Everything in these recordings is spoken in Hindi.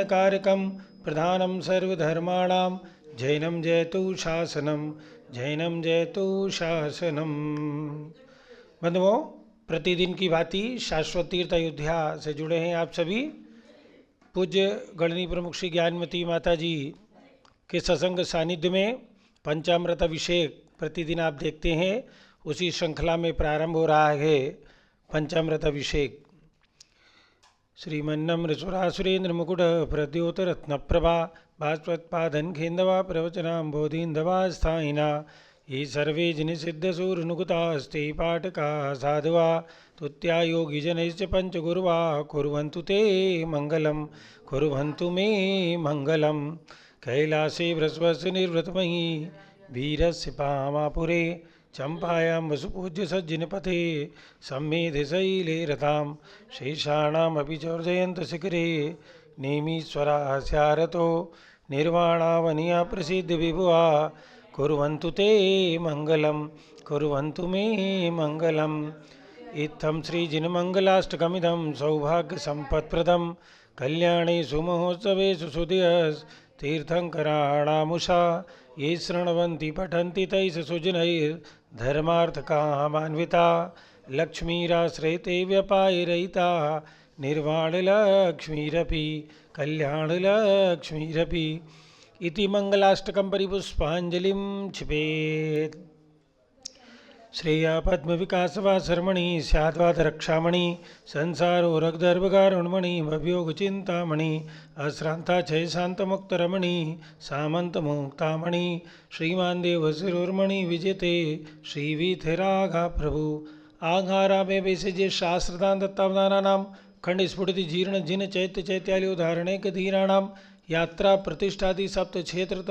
कल्याणकारकं प्रधानं सर्वधर्माणां जैनं जयतु शासनं जैनं जयतु शासनम। बंधुओं, प्रतिदिन की भांति शाश्वत तीर्थ अयोध्या से जुड़े हैं आप सभी। पूज्य गणनी प्रमुख श्री ज्ञानमती माता जी के सत्संग सानिध्य में पंचामृत अभिषेक प्रतिदिन आप देखते हैं। उसी श्रृंखला में प्रारंभ हो रहा है पंचामृत अभिषेक। श्रीमन्नम्र सुरासुरेन्द्र मुकुट प्रद्योत रत्न प्रभा भास्वत्पादन खेन्दवा प्रवचनां बोधीन्दवा स्थायिना ये सर्वे जिनसिद्धसूरनुकुतास्ते पाठका साधुवा तुत्या योगिजनैश्च पंचगुरुवा कुर्वन्तु ते मङ्गलं कुर्वन्तु मे मङ्गलं। कैलासे वृषभस्य निर्वृतमयी वीरस्य पामापुरे चम्पायां वसुपूज्य सज्जनपथे सम्मेधे शैले रतां शेषाणामपि चोर्जयन्तशिखरे नेमीश्वरास्यारतो निर्वाणावनिया प्रसिद्धविभुवा कुर्वन्तु ते मङ्गलं कुर्वन्तु मे मङ्गलम्। इत्थं श्रीजिनमङ्गलाष्टकमिदं सौभाग्यसम्पत्प्रदं कल्याणे सुमहोत्सवेषु सुदीयस्तीर्थङ्कराणामुषा ये शृण्वन्ति पठन्ति तैः सुजनैर्धर्मार्थकामान्विता लक्ष्मीराश्रयते व्यपायरहिता निर्वाणलक्ष्मीरपि कल्याणलक्ष्मीरपि। इति मंगलाष्टकं परिपुष्पाञ्जलिं क्षिपेत्। श्रेया पद्मविकासवा शर्मणि स्याद्वादरक्षामणि संसारो रग्दर्भगारुण्मणि भवयोगचिन्तामणि अश्रान्ता क्षय शान्तमुक्तरमणि सामन्तमुक्तामणि श्रीमान देवशिरोर्मणि विजयते श्रीवीथिराघा प्रभु। आघारा में वैसे शास्त्रदान दत्तावदानानां खंड स्फुटित जीर्ण जिन चैत्य चैत्यालयोदाहरणे धीराणां यात्रा प्रतिष्ठादि सप्त क्षेत्र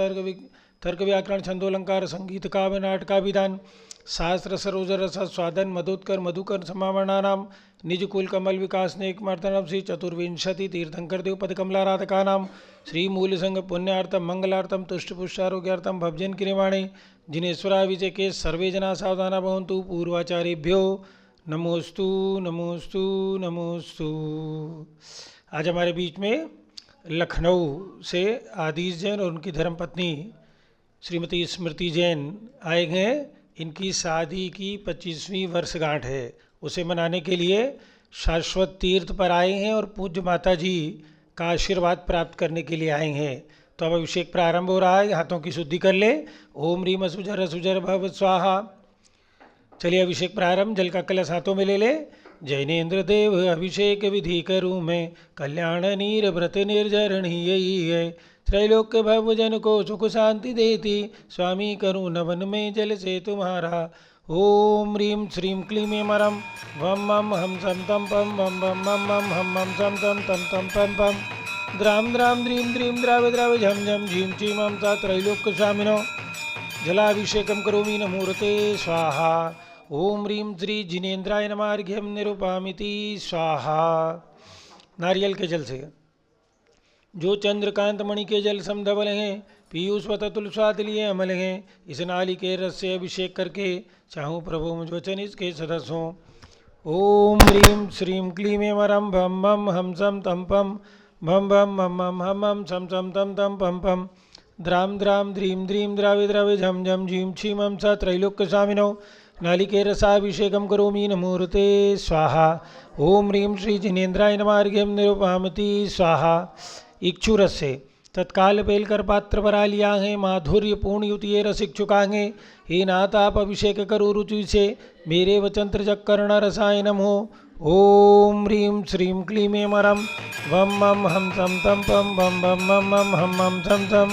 तर्क व्याकरण छंदोलंकार संगीत काव्य नाटकाभिधान शास्त्र सरोज रस स्वादन मधोत्कर मधुकर समावरणानां निज कुल कमल विकास नेक मर्दनम श्री चतुर्विंशति तीर्थंकर देव पद कमलाराधकानां श्री मूल संग पुण्यार्थम मंगलार्थम तुष्ट पुष्टारोग्यार्थम भवजन क्रियमाणे जिनेश्वरा विजय के सर्वे जना सावधाना भवन्तु। पूर्वाचार्यभ्यो नमोस्तु नमोस्तु नमोस्तु। आज हमारे बीच में लखनऊ से आदिश जैन और उनकी धर्मपत्नी श्रीमती स्मृति जैन आए हैं। इनकी शादी की 25वीं वर्षगांठ है, उसे मनाने के लिए शाश्वत तीर्थ पर आए हैं और पूज्य माता जी का आशीर्वाद प्राप्त करने के लिए आए हैं। तो अब अभिषेक प्रारंभ हो रहा है, हाथों की शुद्धि कर ले। ओम ह्रीम असुजर असुजर भव स्वाहा। चलिए अभिषेक प्रारंभ। जल का कलश हाथों में ले ले। जैनेन्द्र देव अभिषेक विधि करूँ मैं कल्याण नीर व्रत निर्जरणी यही है त्रैलोक्य भव जन को सुख शांति देती स्वामी करूँ नवन में जल से तुम्हारा। ओम ह्रीं श्रीं क्लीं मरम वम मम हम सम तम पम वम वम मम मम हम मम सम तम तम तम पम पम द्राम द्राम द्रीं द्रीं द्राव द्राव झम झम झीं चीं मम सा त्रैलोक्य स्वामिनो जलाभिषेकम करोमि नमूर्ते स्वाहा। ओम ह्रीं श्री जिनेन्द्राय नमः अर्घ्यं निरूपामिति स्वाहा। नारियल के जल से जो चंद्रकांत मणि के जल समधवल हैं पीयूष व ततुल स्वाद लिए अमल हैं इस नाली के रस से अभिषेक करके चाहूँ प्रभु मुझ वचन इसके सदस्य हों। ओम ह्रीं श्रीं क्लीं मरम भम भम हम सम तम पम भम भम मम मम हम हम सम सम तम तम पम पम द्राम द्राम द्रीं द्रीं द्रावे द्रावे झम झम झीं छीं मम स त्रैलोक्य स्वामिनो नालिके रसाभिषेकम करोमि नमूर्ते स्वाहा। ओम ह्रीं श्री जिनेन्द्राय नमः अर्घ्यं निरूपामिति स्वाहा। इक्षुरस से तत्काल बेलकर पात्र भरा लिया है माधुर्य पूर्ण युतिये रस इच्छुकांगे हे नाथ आप अभिषेक करो रुचि से मेरे वचन त्रिजक कर्ण रसायनम हो। ओम ह्रीं श्रीं क्लीं मरम वम मम हम सम तम पम बम बम मम मम हम मम सम सम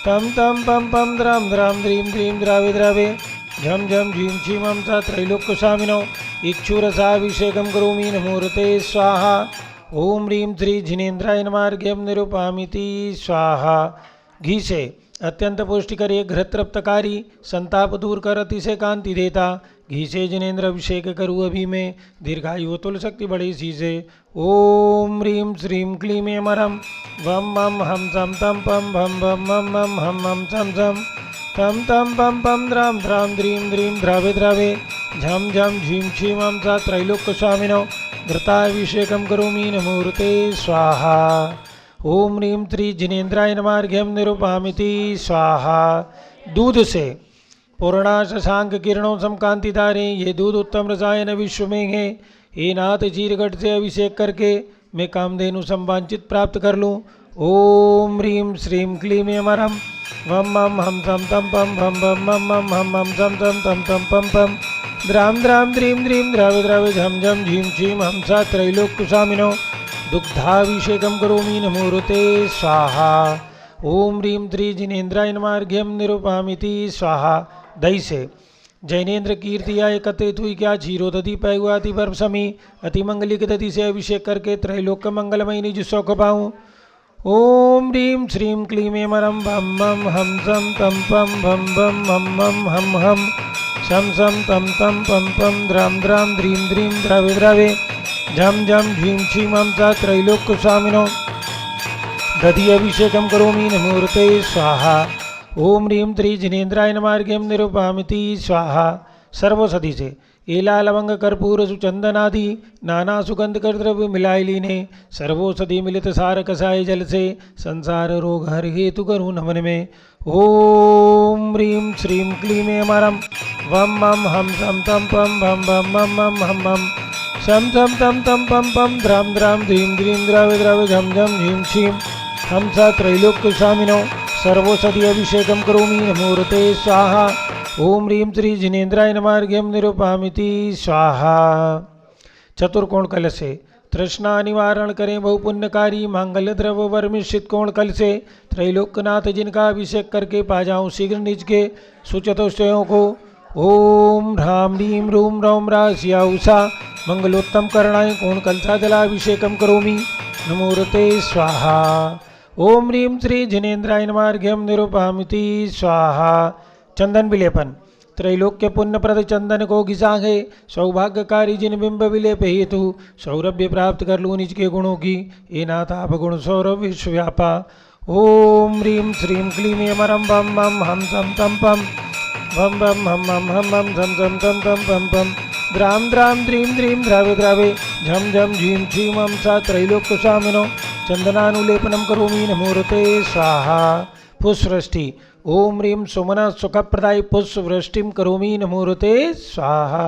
तम तम पम पम द्राम द्राम द्रीं द्रीं द्रावे द्रावे झम झम झीं छीं मम सा त्रैलोक्य स्वामिनो इक्षुरसाभिषेकम करोमि नमूर्ते स्वाहा। ओम ह्रीं श्री जिनेन्द्राय नमः अर्घ्यं निरूपामिति स्वाहा। घी से अत्यंत पुष्टिकर एक घृतृप्तकारी संताप दूर कर अतिशय कांति देता घी से जिनेन्द्र अभिषेक करूँ अभी में दीर्घायु तुल शक्ति बड़ी सी से। ओम ह्रीं श्रीं क्लीं मरम वम मम हम सम तम पम भम भम मम मम हम मम सम सम तम तम पम पम द्राम द्राम द्रीं द्रीं द्रावे द्रावे झम झम झीं छीं मम सा त्रैलोक्य स्वामिनो घृताभिषेकम करोमि नमूर्ते स्वाहा। ओम ह्रीं त्रि जिनेन्द्राय नमः अर्घ्यम निरूपयामि स्वाहा। दूध से पूर्णा शशांक किरणों समकांतिधारे ये दूध उत्तम रसायन विश्व में है। हे नाथ चीरगढ़ से अभिषेक करके मैं कामधेनु संवांचित प्राप्त कर लूँ। ओम ह्रीं श्रीं क्लीं अमरम वम मम हम सम तम पम भम भम मम मम हम हम सम तम तम तम पम पम द्राम द्राम द्रीं द्रीं द्रावे द्रावे झम झम झीम झीम हमसा त्रैलोक्यस्वामिनो दुग्धाभिषेकं करोमि नमोरुते स्वाहा। ओम ह्रीं त्रि जिनेन्द्राय नमः अर्घ्यम निरूपयामि स्वाहा। दही से जैनेन्द्र कीर्तिया एकत्रित हुई क्या क्षीरोदधि पैगुआति पर्व समी अति मंगलिक दधि से अभिषेक करके त्रैलोक्य मंगलमयी निज सुख पाऊँ। ओम ह्रीं श्रीं क्लीं मरम भम मम हम सम तम पम भम भम मम मम हम हम शम सम तम तम पम पम द्राम द्राम द्रीं द्रीं द्रावे द्रावे झम झम झीं झीं हमसा त्रैलोक्यस्वामिनो दधि अभिषेकं करोमि नमोरुते स्वाहा। ओम ह्रीं त्रि जिनेन्द्राय नमः अर्घ्यम निरूपयामि स्वाहा। सर्वसधि से एला लवंग कर्पूर सुचंदनादि नाना सुगंध कर द्रव्य मिलाय लीने सर्वोषधि मिलित सार कसाय जल से संसार रोग हर हेतु करूँ नमन में। ओम ह्रीं श्रीं क्लीं अमरम वम मम हम सम तम पम भम भम मम मम हम मम शम सम तम तम पम पम द्राम द्राम द्रीं द्रीं द्रावे द्रावे झम झम झीं झीं हमसा त्रैलोक्यस्वामिनो सर्वोषधि अभिषेकं करोमि नमोरुते स्वाहा। ओम ह्रीं त्रि जिनेन्द्राय नमः अर्घ्यम निरूपयामि स्वाहा। चतुर्कोण कल से तृष्णा निवारण करें बहुपुण्यकारी मांगल्य द्रव्य वर मिश्रित कोण कल से त्रैलोक्यनाथ जिनका अभिषेक करके पा जाऊँ शीघ्र निज के सुचतुष्टयों को। ओम ह्रां ह्रीं रूं रौं राशिया उषा मंगलोत्तम करणाय कोण कलसा जलाभिषेकं करोमि नमोरुते स्वाहा। ओम ह्रीं त्रि जिनेन्द्राय नमः अर्घ्यम निरूपयामि स्वाहा। चंदन विलेपन त्रैलोक्य पुण्यप्रद चंदन को घिसागे सौभाग्यकारी जिन बिंब विलेप हेतु सौरभ्य प्राप्त कर लूँ निज के गुणों की ये नाथ आप गुण सौरभ विश्वव्यापा। ओम ह्रीं श्रीं क्लीं अमरम बम मम हम सम तम पम भम भम हम हम हम सम सम तम तम पम पम द्राम द्राम द्रीं द्रीं द्रावे द्रावे झम झम झीं झीं हमसा त्रैलोक्यस्वामिनो चंदनानुलेपनम करोमि नमोरुते स्वाहा। पुष्पवृष्टि ओम ह्रीं सुमना सुखप्रदाय पुष्पवृष्टिं करोमि नमोरुते स्वाहा।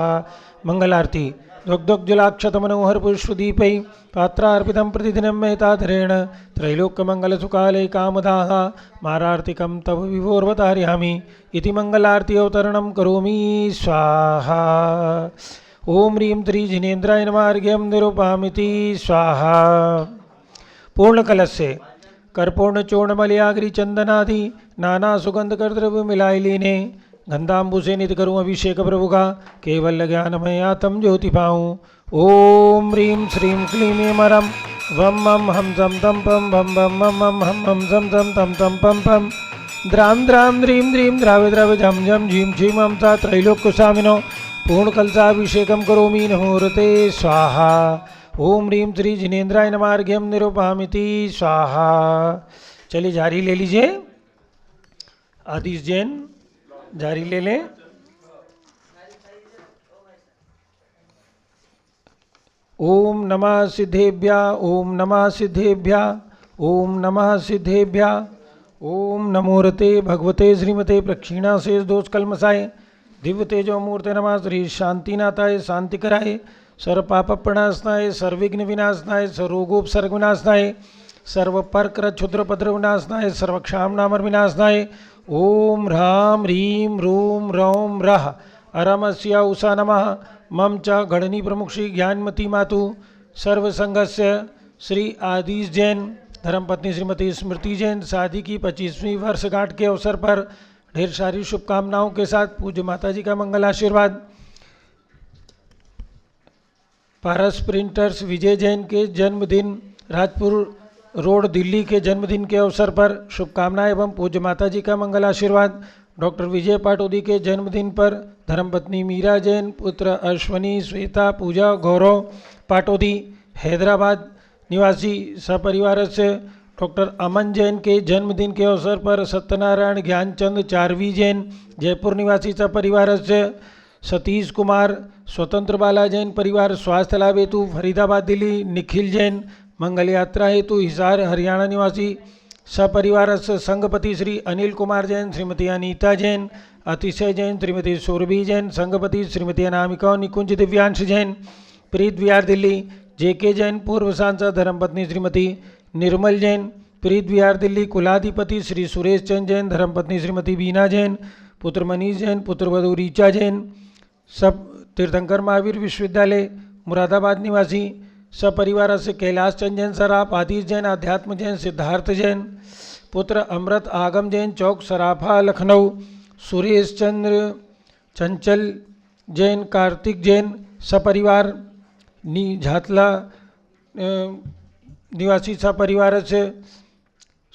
मंगल आरती दुग्धोज्ज्वलाक्षत मनोहर पुष्पदीपै पात्रार्पितं प्रतिदिनं मेताधरेण त्रैलोक्यमङ्गलसुकाले कामदाः मारार्तिकं तव विभोर्वतारयामि इति मंगलारती अवतरणं करोमि स्वाहा। ओम ह्रीं त्रि जिनेन्द्राय नमः अर्घ्यम निरूपयामि स्वाहा। पूर्ण कलश से कर्पूर्ण चूर्ण मलयाग्रि चंदनादि नाना सुगंध कर द्रव्य मिलाय लीने गंधाम्बु से नित करूँ अभिषेक प्रभु का केवल ज्ञानमय आत्म ज्योति पाऊँ। ओम ह्रीं श्रीं क्लीं अमरम वम मम हम सम तम पम भम भम मम मम हम हम सम सम तम तम पम पम द्राम द्राम द्रीं द्रीं द्रावे द्रावे झम झम झीं झीं हमसा त्रैलोक्यस्वामिनो पूर्ण कलसाभिषेकं करोमि नमोरुते स्वाहा। ओम ह्रीं त्रि जिनेन्द्राय नमः अर्घ्यम निरूपयामि स्वाहा। चलिए जारी ले लीजिए। आदिश जैन जारी ले लें। ओम नमः सिद्धेभ्या ओम नमः सिद्धेभ्या ओम नमः सिद्धेभ्या ओम नमोरते भगवते श्रीमते प्रक्षीणा शेष दोष कलमसाय दिव्य तेजो मूर्ते नमः श्री शांतिनाथाय शांति कराए सर्व पाप प्रणाशनाय सर्वविघ्न विनाशनाय सर्वरोगोपसर्ग विनाशनाय सर्व परकर क्षुद्रपद्र विनाशनाय सर्वक्षाम नामर विनाशनाय। ओम ह्रां ह्रीं रूं रौं रः अरमस्या उषा नमः मम च गणनी प्रमुख श्री ज्ञानमती मातु सर्वसंघस्य श्री आदिश जैन धर्मपत्नी श्रीमती स्मृति जैन शादी की 25वीं वर्षगांठ के अवसर पर ढेर सारी शुभकामनाओं के साथ पूज्य माता जी का मंगल आशीर्वाद। पारस प्रिंटर्स विजय जैन के जन्मदिन राजपुर रोड दिल्ली के जन्मदिन के अवसर पर शुभकामनाएं एवं पूज्य माता जी का मंगल आशीर्वाद। डॉक्टर विजय पाटोदी के जन्मदिन पर धर्मपत्नी मीरा जैन पुत्र अश्वनी श्वेता पूजा गौरव पाटोदी हैदराबाद निवासी सपरिवार से। डॉक्टर अमन जैन के जन्मदिन के अवसर पर सत्यनारायण ज्ञानचंद चारवी जैन जयपुर निवासी सपरिवार से। सतीश कुमार स्वतंत्र बाला जैन परिवार स्वास्थ्य लाभ हेतु फरीदाबाद दिल्ली। निखिल जैन मंगल यात्रा हेतु हिसार हरियाणा निवासी सपरिवार संघपति श्री अनिल कुमार जैन, श्रीमती अनीता जैन, अतिशय जैन, श्रीमती सौरभी जैन, संघपति श्रीमती अनामिका निकुंज दिव्यांश जैन, प्रीत विहार दिल्ली। जेके जैन पूर्व सांसद, धर्मपत्नी श्रीमती निर्मल जैन, प्रीत विहार दिल्ली। कुलाधिपति श्री सुरेश चंद जैन, धर्मपत्नी श्रीमती बीना जैन, पुत्र मनीष जैन, पुत्र वधू रीचा जैन। सब तीर्थंकर महावीर विश्वविद्यालय मुरादाबाद निवासी सपरिवार से कैलाश चंद जैन सराफ, आदिश जैन, आध्यात्म जैन, सिद्धार्थ जैन, पुत्र अमृत आगम जैन, चौक सराफा लखनऊ। सुरेश चंद्र चंचल जैन, कार्तिक जैन, सपरिवार झातला निवासी सपरिवार से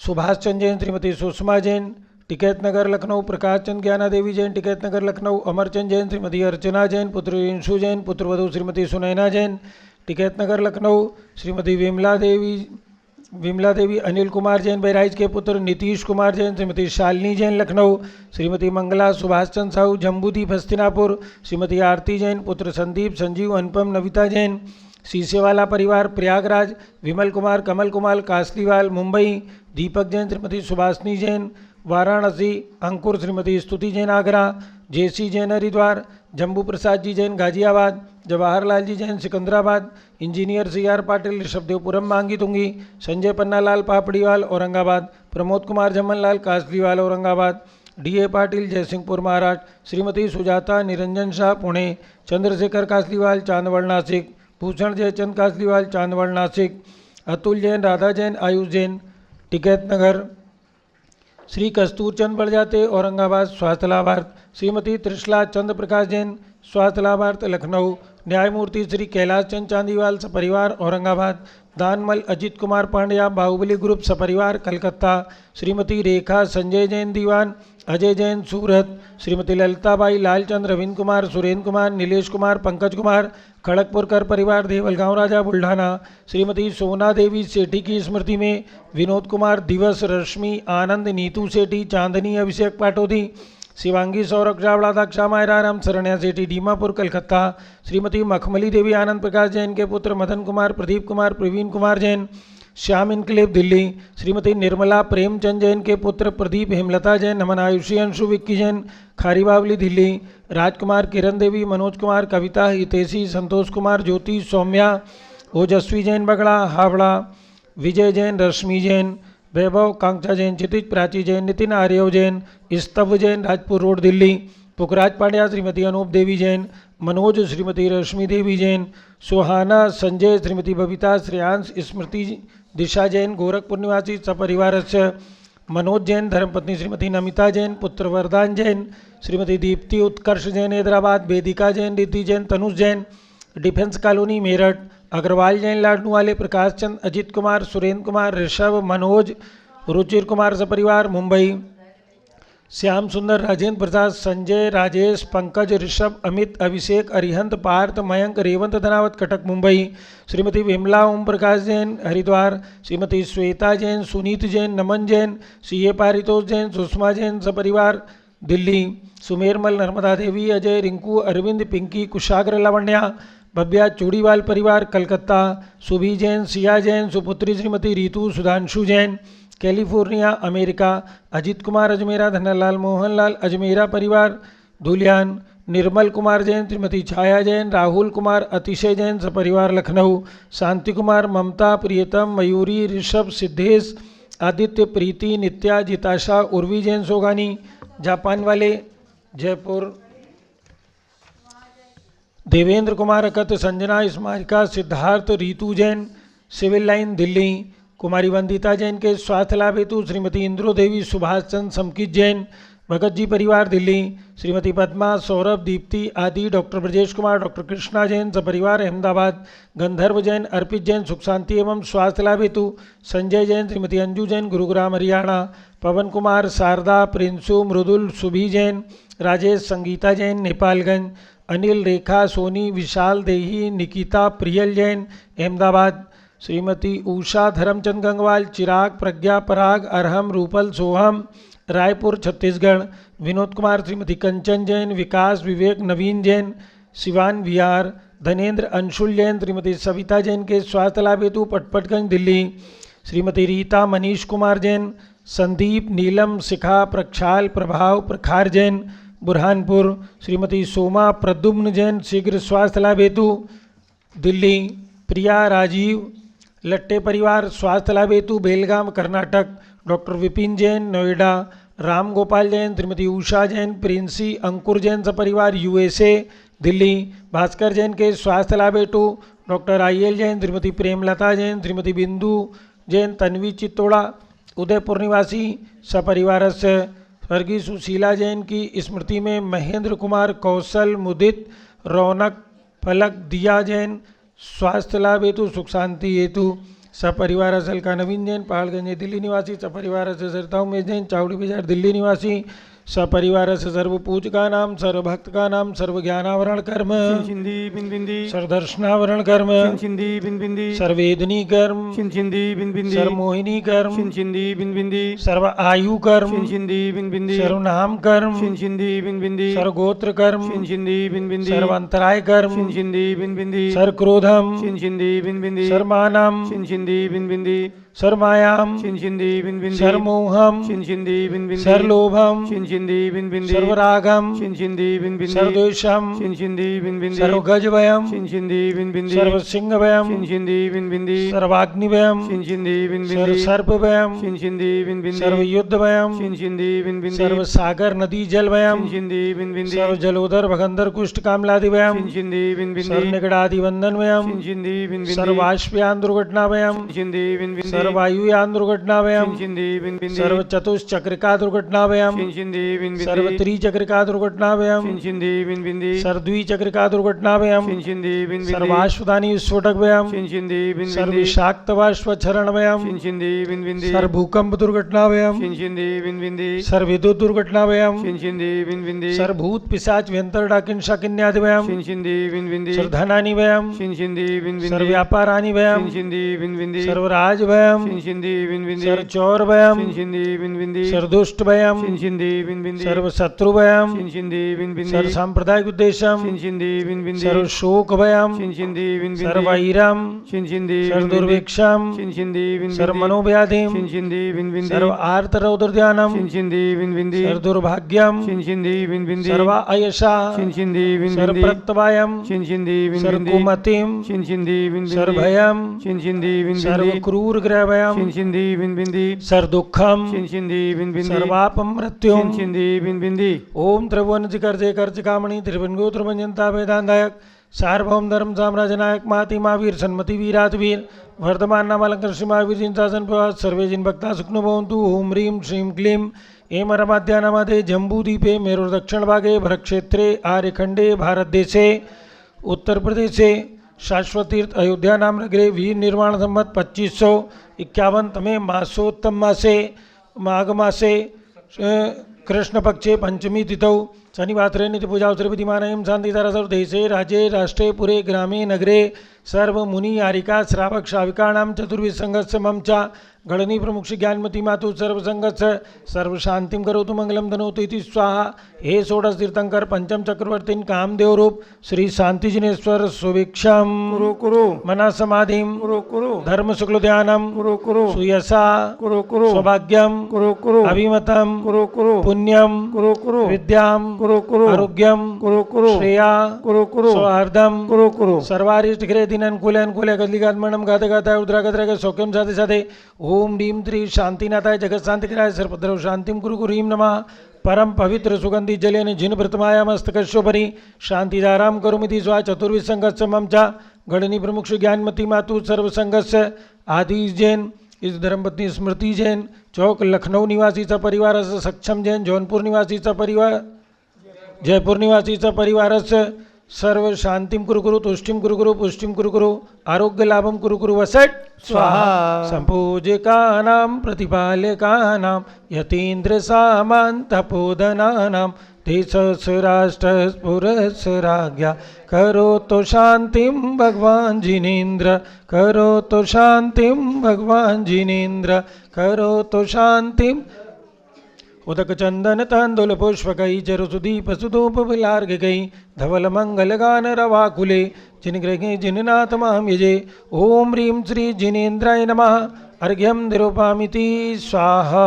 सुभाष चंद जैन, श्रीमती सुषमा जैन, टिकैत नगर लखनऊ। प्रकाश चंद ज्ञाना देवी जैन, टिकैत नगर लखनऊ। अमरचंद जैन, श्रीमती अर्चना जैन, पुत्र इंशु जैन, पुत्र वधू श्रीमती सुनैना जैन, टिकैत नगर लखनऊ। श्रीमती विमला देवी अनिल कुमार जैन बहराइच के पुत्र, नीतीश कुमार जैन, श्रीमती शालिनी जैन लखनऊ। श्रीमती मंगला सुभाष चंद साहू जम्बूदीप हस्तिनापुर। श्रीमती आरती जैन, पुत्र संदीप, संजीव, अनुपम, नविता जैन। सीसेवाला परिवार प्रयागराज। विमल कुमार, कमल कुमार कासलीवाल मुंबई। दीपक जैन, श्रीमती सुभाषनी जैन वाराणसी। अंकुर, श्रीमती स्तुति जैन आगरा। जेसी जैन हरिद्वार। जम्बू प्रसाद जी जैन गाजियाबाद। जवाहरलाल जी जैन सिकंदराबाद। इंजीनियर CR पाटिल ऋषभदेवपुरम मांगी तुंगी। संजय पन्नालाल पापड़ीवाल औरंगाबाद। प्रमोद कुमार जमनलाल कासलीवाल औरंगाबाद। DA पाटिल जयसिंहपुर महाराष्ट्र। श्रीमती सुजाता निरंजन शाह पुणे। चंद्रशेखर कासलीवाल चांदवड़ नासिक। भूषण जयचंद कासलीवाल चांदवड़ नासिक। अतुल जैन, राधा जैन, आयुष जैन, टिकैत नगर। श्री कस्तूर चंद बड़जाते औरंगाबाद स्वास्थ्य लाभार्थ। श्रीमती त्रिशला चंद्र प्रकाश जैन स्वास्थ्य लाभार्थ लखनऊ। न्यायमूर्ति श्री कैलाश चंद चांदीवाल सपरिवार औरंगाबाद। दानमल अजित कुमार पांड्या बाहुबली ग्रुप सपरिवार कलकत्ता। श्रीमती रेखा संजय जैन दीवान अजय जैन सूरत। श्रीमती ललिताबाई लालचंद रविंद्र कुमार सुरेंद्र कुमार नीलेश कुमार पंकज कुमार खड़गपुरकर परिवार देवलगांव राजा बुल्ढाना। श्रीमती सोना देवी सेठी की स्मृति में विनोद कुमार दिवस रश्मि आनंद नीतू सेठी चांदनी अभिषेक पाटोदी। शिवांगी सौरभ चावड़ा दाक्षा मायराराम शरण्या सेठी डीमापुर कलकत्ता। श्रीमती मखमली देवी आनंद प्रकाश जैन के पुत्र मदन कुमार प्रदीप कुमार प्रवीण कुमार जैन श्याम इनकलेब दिल्ली। श्रीमती निर्मला प्रेमचंद जैन के पुत्र प्रदीप हेमलता जैन नमन आयुषी अंशु विक्की जैन खारी बावली दिल्ली। राजकुमार किरण देवी मनोज कुमार कविता हितेशी संतोष कुमार ज्योति सौम्या ओजस्वी जैन बगड़ा हावड़ा। विजय जैन रश्मि जैन वैभव कांक्षा जैन क्षितिज प्राची जैन नितिन आर्यव जैन स्तव जैन राजपुर रोड दिल्ली। पुखराज पांड्या श्रीमती अनूप देवी जैन मनोज श्रीमती रश्मि देवी जैन सुहाना संजय श्रीमती बबीता श्रेयांश स्मृति दिशा जैन गोरखपुर निवासी सपरिवार से। मनोज जैन धर्मपत्नी श्रीमती नमिता जैन पुत्र वरदान जैन श्रीमती दीप्ति उत्कर्ष जैन हैदराबाद। वेदिका जैन रिद्धि जैन तनुष जैन डिफेंस कॉलोनी मेरठ। अग्रवाल जैन लाडनू वाले प्रकाश चंद अजित कुमार सुरेंद्र कुमार ऋषभ मनोज रुचिर कुमार सपरिवार मुंबई। श्याम सुंदर राजेंद्र प्रसाद संजय राजेश पंकज ऋषभ अमित अभिषेक अरिहंत पार्थ मयंक रेवंत धनावत कटक मुंबई। श्रीमती विमला ओम प्रकाश जैन हरिद्वार। श्रीमती श्वेता जैन सुनीत जैन नमन जैन CA पारितोष जैन सुषमा जैन सपरिवार दिल्ली। सुमेरमल नर्मदा देवी अजय रिंकू अरविंद पिंकी कुशाग्र लावण्या भव्या चूड़ीवाल परिवार कलकत्ता। सुभी Jain Siya Jain सुपुत्री Shrimati Ritu Sudhanshu Jain California America. अजित कुमार अजमेरा धनलाल मोहनलाल अजमेरा परिवार धुलियान। निर्मल कुमार जैन श्रीमती छाया जैन राहुल कुमार अतिशय जैन सपरिवार लखनऊ। शांति कुमार ममता प्रियतम मयूरी ऋषभ सिद्धेश आदित्य प्रीति नित्या जिताशा उर्वी जैन सोगानी जापान वाले जयपुर। देवेंद्र कुमार अकत संजना स्मारिका सिद्धार्थ रीतू जैन सिविल लाइन दिल्ली। कुमारी वंदिता जैन के स्वास्थ्य लाभ हेतु श्रीमती इंद्रो देवी सुभाष चंद समकित जैन भगत जी परिवार दिल्ली। श्रीमती पद्मा सौरभ दीप्ति आदि डॉक्टर ब्रजेश कुमार डॉक्टर कृष्णा जैन सपरिवार अहमदाबाद। गंधर्व जैन अर्पित जैन सुख शांति एवं स्वास्थ्य लाभ हेतु संजय जैन श्रीमती अंजू जैन गुरुग्राम हरियाणा। पवन कुमार शारदा प्रिंसु मृदुल सुभी जैन राजेश संगीता जैन नेपालगंज। अनिल रेखा सोनी विशाल देही निकिता प्रियल जैन अहमदाबाद। श्रीमती उषा धर्मचंद गंगवाल चिराग प्रज्ञा पराग अरहम रूपल सोहम रायपुर छत्तीसगढ़। विनोद कुमार श्रीमती कंचन जैन विकास विवेक नवीन जैन सिवान विहार। धनेन्द्र अंशुल जैन, श्रीमती सविता जैन के स्वास्थ्य लाभ हेतु पटपटगंज दिल्ली। श्रीमती रीता मनीष कुमार जैन, संदीप नीलम शिखा प्रक्षाल प्रभाव प्रखार जैन बुरहानपुर। श्रीमती सोमा प्रद्युम्न जैन, शीघ्र स्वास्थ्य लाभ हेतु दिल्ली। प्रिया राजीव लट्टे परिवार, स्वास्थ्य लाभ हेतु बेलगाम कर्नाटक। डॉक्टर विपिन जैन नोएडा। राम गोपाल जैन, श्रीमती उषा जैन, प्रिंसी अंकुर जैन सपरिवार यूएसए दिल्ली। भास्कर जैन के स्वास्थ्य लाभ हेतु डॉक्टर IL जैन, श्रीमती प्रेमलता जैन, श्रीमती बिंदु जैन तन्वी चित्तोड़ा उदयपुर निवासी सपरिवारस्य। स्वर्गीय सुशीला जैन की स्मृति में महेंद्र कुमार कौशल मुदित रौनक फलक दिया जैन, स्वास्थ्य लाभ हेतु सुख शांति हेतु सपरिवार। अलका नवीन जैन पहाड़गंज दिल्ली निवासी सपरिवार से। सरिता उमेश जैन चावड़ी बाजार दिल्ली निवासी सपरिवार से। सर्वपूज का नाम, सर्वभक्त का नाम, सर्वज्ञानावरण कर्म, सर्वदर्शनावरण कर्म, सर्वेदनी कर्म, सर्वमोहिनी कर्म, सर्व आयु कर्म, सर्वनाम कर्म, सर्वगोत्र कर्म, सर्वांतराय कर्म, सर्वक्रोधम, सर्वमानम, सर्वमायाम, सर्वमोहम, सर्वलोभम, सर्वरागम, सर्वद्वेषम, सर्वगजभयम, सर्वसिंहभयम, सर्वाग्निभयम, सर्वसर्पभयम, सर्वयुद्धभयम, सर्वसागर नदी जलभयम, सर्वजलोदर भगंदर कुष्ठ कामलादिभयम, सर्वनिकटादिबंधनभयम, सर्वाश्वयान दुर्घटनाभयम, सर्ववायुयान दुर्घटनाभयम, सर्वचतुश्चक्रिका दुर्घटनाभयम, सर्वत्रिचक्रिका दुर्घटनाभयम, सर्वद्विचक्रिका दुर्घटनाभयम, सर्वाश्वधानी विस्फोटकभयम, सर्वविषाक्तवाश्वचरणभयम, सर्वभूकंप दुर्घटनाभयम, सर्वविद्युत दुर्घटनाभयम, सर्वभूत पिशाच व्यंतर डाकिन शाकिन्यादिभयम, सर्वधनानिभयम, सर्वव्यापारानिभयम, सर्वराजभयम, सर्वचौरभयम, सर्वदुष्टभयम, सर्वशत्रुभयम, सर्वसांप्रदायिक उद्देश्यम, सर्वशोकभयम, सर्ववैरम, सर्वदुर्भिक्षम, सर्वमनोव्याधिम, सर्व आर्तरौद्रध्यानम, सर्वदुर्भाग्यम, सर्वायशा, सर्वप्रत्यवायम, सर्वकुमतिम, सर्वभयम, सर्वक्रूरग्रहभयम, सर्वदुःखम, सर्वापम मृत्युम। ओम त्रिभुवन जिकर्जे कर्जिकामणि त्रिभुवनगो त्रिभुवनजनता वेदांतायक सार्वभौम धर्म साम्राज्यनायक माति महावीर सन्मति वीरातवीर वर्धमान नामालंकर श्री महावीर जिन शासन प्रवास सर्वे जिन भक्ता सुखनो भवन्तु। ओम ह्रीं श्रीं क्लीं एम रमाद्यानामादे जम्बूद्वीपे मेरुर दक्षिण भागे भरतक्षेत्रे आर्यखंडे भारत देशे उत्तर प्रदेशे शाश्वतीर्थ अयोध्या नाम नगरे वीर निर्माण संवत 2551 तमे मासोत्तम मासे माघ मासे कृष्ण पक्षे पंचमी तिथौ शनिवासरे नित्य पूजा विधिमानयं शांतिधारा सर्वदेशे राज्ये राष्ट्रे पुरे ग्रामे नगरे सर्व मुनि यारिका श्रावक श्राविकाणां चतुर्विध संघस्य मम च गणनी प्रमुख श्री ज्ञानमती मातु सर्वसंगस्य सर्व शांतिम करोतु मंगलम धनोतु इति स्वाहा। हे षोडश तीर्थंकर पंचम चक्रवर्तीन कामदेव रूप श्री शांति जिनेश्वर सुभिक्षम कुरु कुरु मना समाधिम कुरु कुरु धर्म शुक्ल ध्यानम कुरु कुरु सुयसा कुरु कुरु सौभाग्यम कुरु कुरु अभिमतम कुरु कुरु पुण्यम कुरु कुरु विद्याम कुरु कुरु आरोग्यम कुरु कुरु श्रेया कुरु कुरु सौहार्दम कुरु कुरु सर्वारिष्ट घ्रे दिन अनुकूल अनुकूल गदलिगात्मनम गाते गाता उद्रा गद्रा सौख्यम साधे साधे ओम ह्रीं त्रि शांतिनाथाय जगत शांति कराय सर्वभद्रव शांतिम कुरु कुरु ह्रीं नमः परम पवित्र सुगंधि जलेन जिन भृतमाया मस्तकशोपरि शांतिधाराम करुमिति स्वा चतुर्विध संघस्य मम च गणनी प्रमुख श्री ज्ञानमती मातु सर्व संघस्य आदिश जैन इस धर्मपत्नी स्मृति जैन चौक लखनऊ निवासी सपरिवार सक्षम जैन जौनपुर निवासी सपरिवार जयपुर निवासी सपरिवार सर्व शांतिम कुरु कुरु तुष्टिम कुरु कुरु पुष्टिम कुरु कुरु आरोग्य लाभम कुरु कुरु वसट स्वाहा। संपूजकानां प्रतिपालकानां यतीन्द्र सामान् तपोधनानां देशस्य राष्ट्रस्य राज्ञा करोतु शांतिं भगवान जिनेन्द्र करोतु शांतिं भगवान जिनेन्द्र करोतु शांतिं। उदक चंदन तांदुल पुष्पकई चरुसुदीप सुधूप विलार्घिकई धवल मंगल गान रवाकुले जिन गृहे जिननाथ माम यजे ओम ह्रीं श्री जिनेन्द्राय नमः अर्घ्यम निरूपामिति स्वाहा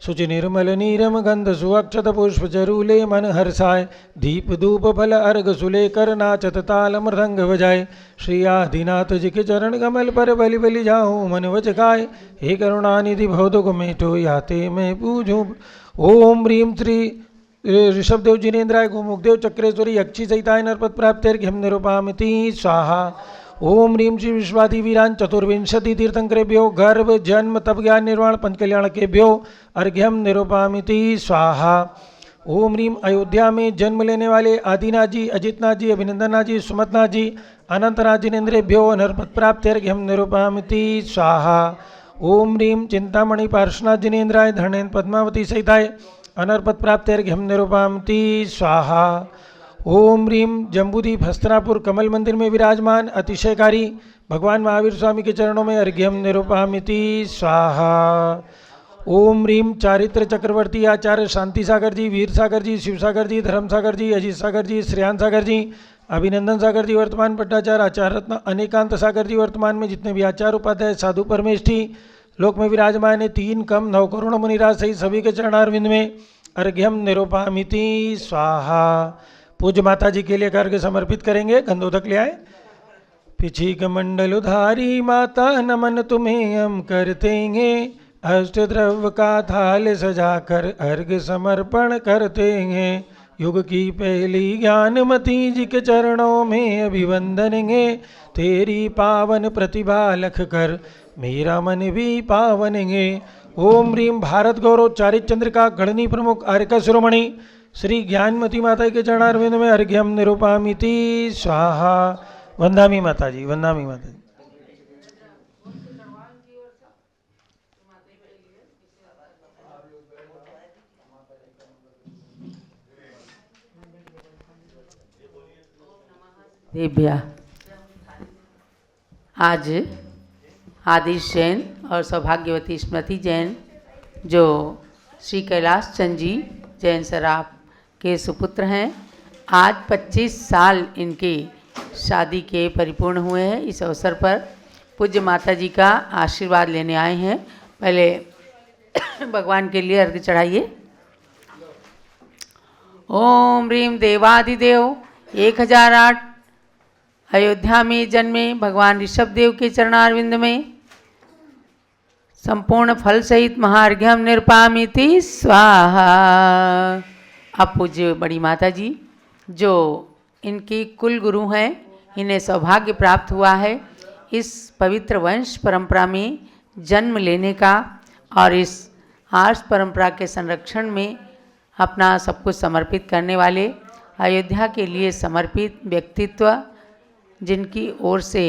शुचि निर्मल नीरम गंध सुअक्षत पुष्प चरूले मन हर्षाय दीप धूप फल अर्घ सुलेकर नाचत ताल मृदंग बजाय श्री आदिनाथ जी के चरण कमल पर बलि बलि जाऊं मन वचकाय हे करुणानिधि भवदुख मेटो याते मैं पूजूं ओम ह्रीं श्री ऋषभदेव जिनेन्द्राय गोमुखदेव चक्रेश्वरी यक्षी सहिताय नरपत प्राप्त्यर्घ्यम निरूपामिति स्वाहा ओम ह्रीं श्री विश्वादि वीरान चतुर्विंशति तीर्थंकरेभ्यो गर्भ जन्म तप ज्ञान निर्वाण पंचकल्याण केभ्यो अर्घ्यम निरूपामिति स्वाहा ओम ह्रीं अयोध्या में जन्म लेने वाले आदिनाथ जी अजितनाथ जी अभिनंदननाथ जी सुमतनाथ जी अनंतनाथ जिनेन्द्रेभ्यो नरपत प्राप्त्यर्घ्यम निरूपामिति स्वाहा ओम ह्रीं चिंतामणि पार्श्वनाथ जिनेन्द्राय धरणेन्द्र पद्मावती सहिताय अनर्पत प्राप्त्यर्घ्यम निरूपामिति स्वाहा ओम ह्रीं जम्बूदीप हस्तिनापुर कमल मंदिर में विराजमान अतिशयकारी भगवान महावीर स्वामी के चरणों में अर्घ्यम निरूपामिति स्वाहा ओम ह्रीं चारित्र चक्रवर्ती आचार्य शांति सागर जी वीर सागर जी शिव सागर जी धर्म सागर जी अजीत सागर जी श्रेयान सागर जी अभिनंदन सागर जी वर्तमान भट्टाचार्य आचार्य रत्न अनेकांत सागर जी वर्तमान में जितने भी आचार्य उपाध्याय साधु परमेष्ठी लोक में विराजमान है 3 कम 9 करोड़ मुनिराज सहित सभी के चरणारविंद में अर्घ्यम निरूपामिति स्वाहा। पूज्य माता जी के लिए अर्घ्य समर्पित करेंगे। गंधोदक ले आए। पिछीक मंडल उधारी माता नमन तुम्हें हम करते हैं अष्ट द्रव्य का थाल सजाकर अर्घ्य समर्पण करते हैं। युग की पहली ज्ञानमती जी के चरणों में अभिवंदन है तेरी पावन प्रतिभा लख कर मेरा मन भी पावन है। ओम ह्रीं भारत गौरव चारित चंद्रिका गणनी प्रमुख आर्यका शिरोमणि श्री ज्ञानमती माता के चरणारविंद में अर्घ्यम निरूपामिति स्वाहा। वंदामी माता जी वंदामी माता जी। देव्या आज आदिश जैन और सौभाग्यवती स्मृति जैन जो श्री कैलाश चंद जी जैन सराफ के सुपुत्र हैं, आज 25 साल इनकी शादी के परिपूर्ण हुए हैं। इस अवसर पर पूज्य माता जी का आशीर्वाद लेने आए हैं। पहले भगवान के लिए अर्घ्य चढ़ाइए। ओम ह्रीं देवादिदेव 1008 अयोध्या में जन्मे भगवान ऋषभदेव के चरणारविंद में संपूर्ण फल सहित महार्घ्यम निरूपामिति स्वाहा। अब पूज्य बड़ी माता जी जो इनकी कुल गुरु हैं, इन्हें सौभाग्य प्राप्त हुआ है इस पवित्र वंश परंपरा में जन्म लेने का और इस आर्ष परंपरा के संरक्षण में अपना सब कुछ समर्पित करने वाले अयोध्या के लिए समर्पित व्यक्तित्व, जिनकी ओर से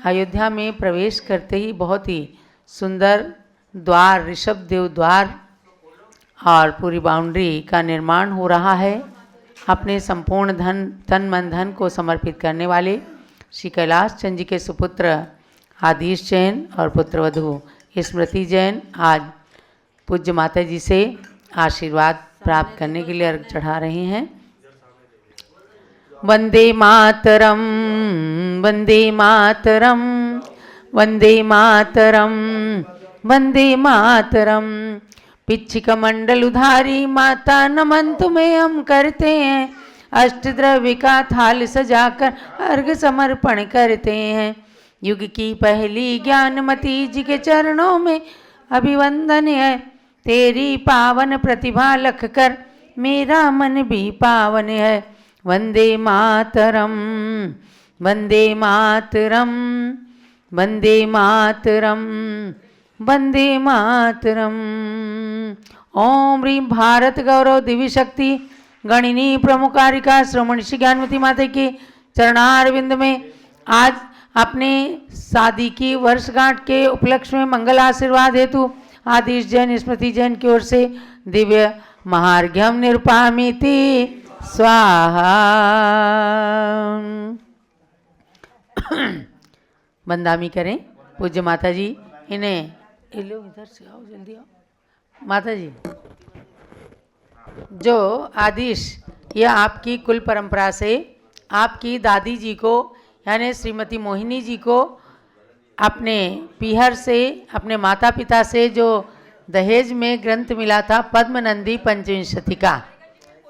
अयोध्या में प्रवेश करते ही बहुत ही सुंदर द्वार ऋषभदेव द्वार और पूरी बाउंड्री का निर्माण हो रहा है। अपने संपूर्ण तन मन धन को समर्पित करने वाले श्री कैलाश चंद जी के सुपुत्र आदिश जैन और पुत्रवधू स्मृति जैन आज पूज्य माता जी से आशीर्वाद प्राप्त करने के लिए अर्घ्य चढ़ा रहे हैं। वंदे मातरम वंदे मातरम वंदे मातरम वंदे मातरम। पिच्छिक मंडल उधारी माता नमन तुम्हें हम करते हैं, अष्टद्रव्य का थाल सजाकर अर्घ्य समर्पण करते हैं। युग की पहली ज्ञानमती जी के चरणों में अभिवंदन है, तेरी पावन प्रतिभा लख कर मेरा मन भी पावन है। वंदे मातरम वंदे मातरम वंदे मातरम वंदे मातरम। ओम ह्रीं भारत गौरव दिव्य शक्ति गणिनी प्रमुखारिका श्रोमणी श्री ज्ञानमती माता के चरणारविंद में आज अपने शादी की वर्षगांठ के उपलक्ष्य में मंगल आशीर्वाद हेतु आदिश जैन स्मृति जैन की ओर से दिव्य महार्घ्यम निरूपामिति स्वाहा। बंदामी करें पूज्य माता जी। इन्हें लो इधर से आओ, जल्दी आओ माता जी। जो आदिश यह आपकी कुल परंपरा से आपकी दादी जी को यानी श्रीमती मोहिनी जी को अपने पीहर से अपने माता पिता से जो दहेज में ग्रंथ मिला था पद्मनंदी पंचविंशति का,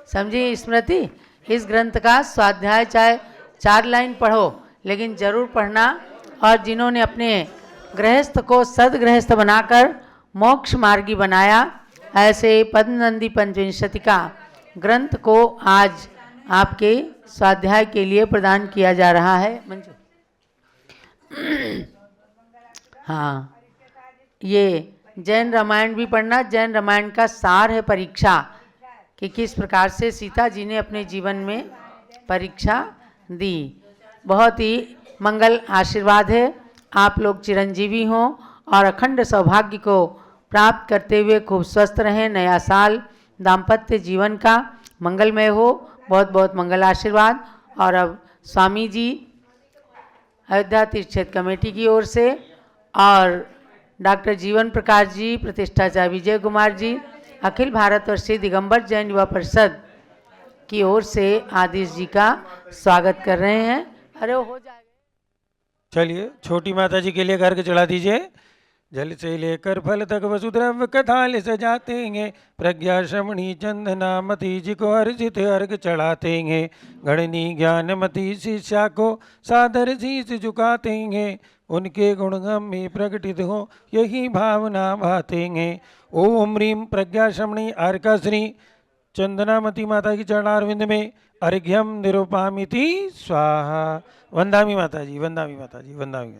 समझी स्मृति। इस ग्रंथ का स्वाध्याय चाहे 4 लाइन पढ़ो लेकिन जरूर पढ़ना। और जिन्होंने अपने गृहस्थ को सदगृहस्थ बनाकर मोक्ष मार्गी बनाया, ऐसे पद्मनंदी पंचविंशति का ग्रंथ को आज आपके स्वाध्याय के लिए प्रदान किया जा रहा है। मंजू हाँ, ये जैन रामायण भी पढ़ना। जैन रामायण का सार है परीक्षा, कि किस प्रकार से सीता जी ने अपने जीवन में परीक्षा दी। बहुत ही मंगल आशीर्वाद है। आप लोग चिरंजीवी हों और अखंड सौभाग्य को प्राप्त करते हुए खूब स्वस्थ रहें। नया साल दाम्पत्य जीवन का मंगलमय हो। बहुत बहुत मंगल आशीर्वाद। और अब स्वामी जी अयोध्या तीर्थ क्षेत्र कमेटी की ओर से और डॉक्टर जीवन प्रकाश जी, प्रतिष्ठाचार्य विजय कुमार जी, अखिल भारतवर्षीय दिगंबर जैन युवा परिषद की ओर से आदिश जी का स्वागत कर रहे हैं। अरे हो जाएगा। चलिए छोटी माता जी के लिए अर्घ चढ़ा दीजिए। जल से लेकर फल तक वसुद्रव्य कथाल सजाते हैं। प्रज्ञा श्रमणी चंदनामती जी को अर्जित अर्घ चढ़ाते हैं। गणनी ज्ञानमती शिष्या को सादर शीश झुकाते हैं। उनके गुणगम में प्रकटित हो यही भावना भाते हैं। ओम ह्रीम प्रज्ञा श्रमणी अर्का श्री चंदनामती माता की चरणारविंद में अर्घ्यम निरूपामिति स्वाहा। वंदामी माता जी, वंदामी माता जी, वंदामी।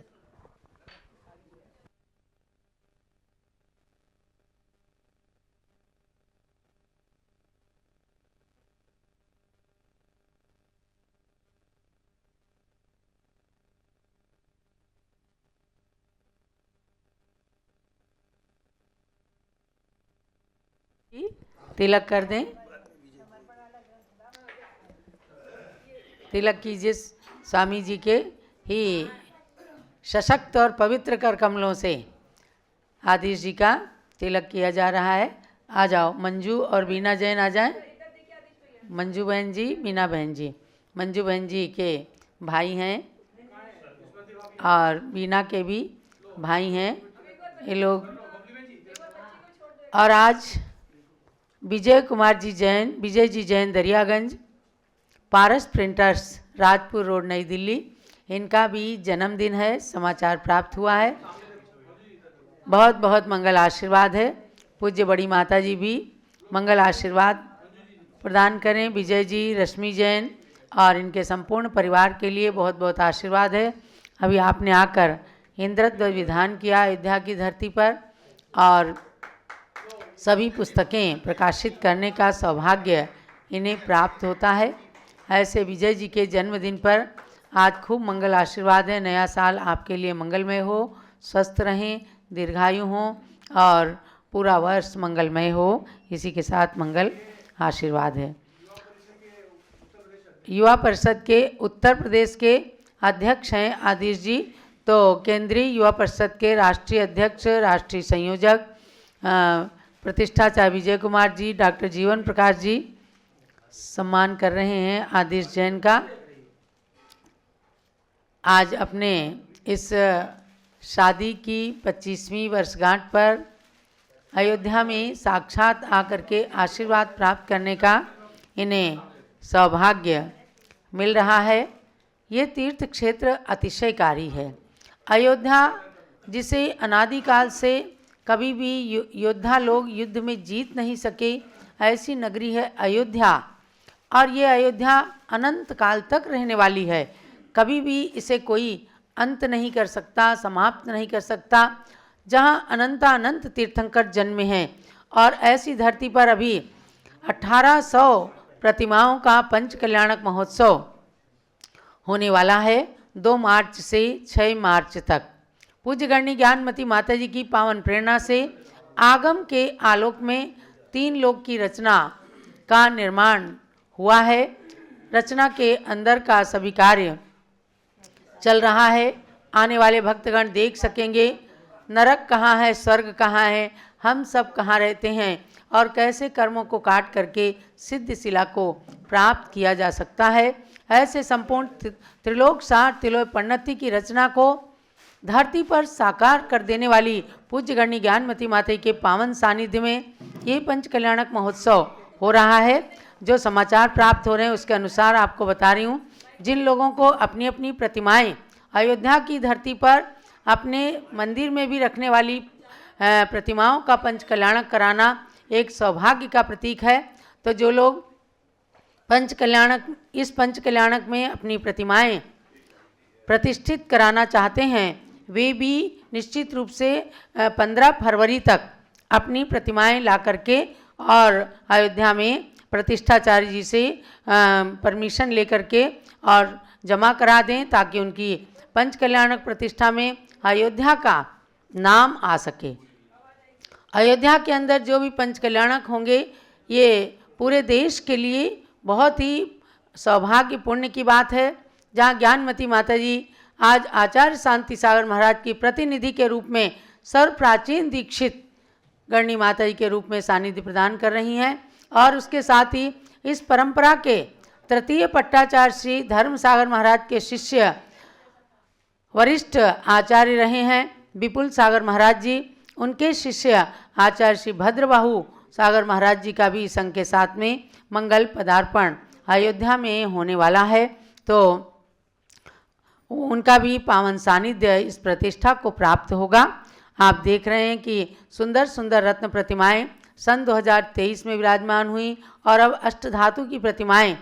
तिलक कर दें। तिलक कीजिए स्वामी जी के ही सशक्त और पवित्र कर कमलों से आदिश जी का तिलक किया जा रहा है। आ जाओ मंजू और बीना जैन आ जाएं। मंजू बहन जी, बीना बहन जी। मंजू बहन जी के भाई हैं और बीना के भी भाई हैं ये लोग। और आज विजय कुमार जी जैन, विजय जी जैन दरियागंज, पारस प्रिंटर्स, राजपुर रोड, नई दिल्ली, इनका भी जन्मदिन है। समाचार प्राप्त हुआ है। बहुत बहुत मंगल आशीर्वाद है। पूज्य बड़ी माता जी भी मंगल आशीर्वाद प्रदान करें। विजय जी, रश्मि जैन और इनके संपूर्ण परिवार के लिए बहुत बहुत आशीर्वाद है। अभी आपने आकर इंद्रध्वज विधान किया अयोध्या की धरती पर और सभी पुस्तकें प्रकाशित करने का सौभाग्य इन्हें प्राप्त होता है। ऐसे विजय जी के जन्मदिन पर आज खूब मंगल आशीर्वाद है। नया साल आपके लिए मंगलमय हो, स्वस्थ रहें, दीर्घायु हों और पूरा वर्ष मंगलमय हो। इसी के साथ मंगल आशीर्वाद है। युवा परिषद के उत्तर प्रदेश के अध्यक्ष हैं आदिश जी। तो केंद्रीय युवा परिषद के राष्ट्रीय अध्यक्ष, राष्ट्रीय संयोजक प्रतिष्ठाचार्य विजय कुमार जी, डॉक्टर जीवन प्रकाश जी सम्मान कर रहे हैं आदिश जैन का। आज अपने इस शादी की 25वीं वर्षगांठ पर अयोध्या में साक्षात आकर के आशीर्वाद प्राप्त करने का इन्हें सौभाग्य मिल रहा है। ये तीर्थ क्षेत्र अतिशयकारी है। अयोध्या जिसे अनादिकाल से कभी भी योद्धा लोग युद्ध में जीत नहीं सके, ऐसी नगरी है अयोध्या। और ये अयोध्या अनंत काल तक रहने वाली है। कभी भी इसे कोई अंत नहीं कर सकता, समाप्त नहीं कर सकता। जहाँ अनंत तीर्थंकर जन्मे हैं और ऐसी धरती पर अभी 1800 प्रतिमाओं का पंच कल्याणक महोत्सव होने वाला है 2 मार्च से 6 मार्च तक। पूज्य गणनी ज्ञानमती माता जी की पावन प्रेरणा से आगम के आलोक में 3 लोक की रचना का निर्माण हुआ है। रचना के अंदर का सभी कार्य चल रहा है। आने वाले भक्तगण देख सकेंगे नरक कहाँ है, स्वर्ग कहाँ है, हम सब कहाँ रहते हैं और कैसे कर्मों को काट करके सिद्ध शिला को प्राप्त किया जा सकता है। ऐसे संपूर्ण त्रिलोक सार त्रिलोक परिणति की रचना को धरती पर साकार कर देने वाली पूज्य गणनी ज्ञानमती माता के पावन सानिध्य में ये पंच कल्याणक महोत्सव हो रहा है। जो समाचार प्राप्त हो रहे हैं उसके अनुसार आपको बता रही हूँ। जिन लोगों को अपनी अपनी प्रतिमाएं अयोध्या की धरती पर अपने मंदिर में भी रखने वाली प्रतिमाओं का पंच कल्याणक कराना एक सौभाग्य का प्रतीक है, तो जो लोग इस पंच कल्याणक में अपनी प्रतिमाएं प्रतिष्ठित कराना चाहते हैं वे भी निश्चित रूप से 15 फरवरी तक अपनी प्रतिमाएं ला करके और अयोध्या में प्रतिष्ठाचार्य जी से परमिशन लेकर के और जमा करा दें, ताकि उनकी पंच कल्याणक प्रतिष्ठा में अयोध्या का नाम आ सके। अयोध्या के अंदर जो भी पंच कल्याणक होंगे ये पूरे देश के लिए बहुत ही सौभाग्य पुण्य की बात है। जहाँ ज्ञानमती माता जी आज आचार्य शांति सागर महाराज की प्रतिनिधि के रूप में सर्व प्राचीन दीक्षित गणनी माता जी के रूप में सानिध्य प्रदान कर रही हैं, और उसके साथ ही इस परंपरा के तृतीय पट्टाचार्य श्री धर्म सागर महाराज के शिष्य वरिष्ठ आचार्य रहे हैं विपुल सागर महाराज जी। उनके शिष्य आचार्य श्री भद्रबाहु सागर महाराज जी का भी संघ के साथ में मंगल पदार्पण अयोध्या में होने वाला है, तो उनका भी पावन सानिध्य इस प्रतिष्ठा को प्राप्त होगा। आप देख रहे हैं कि सुंदर सुंदर रत्न प्रतिमाएं सन 2023 में विराजमान हुई और अब अष्टधातु की प्रतिमाएं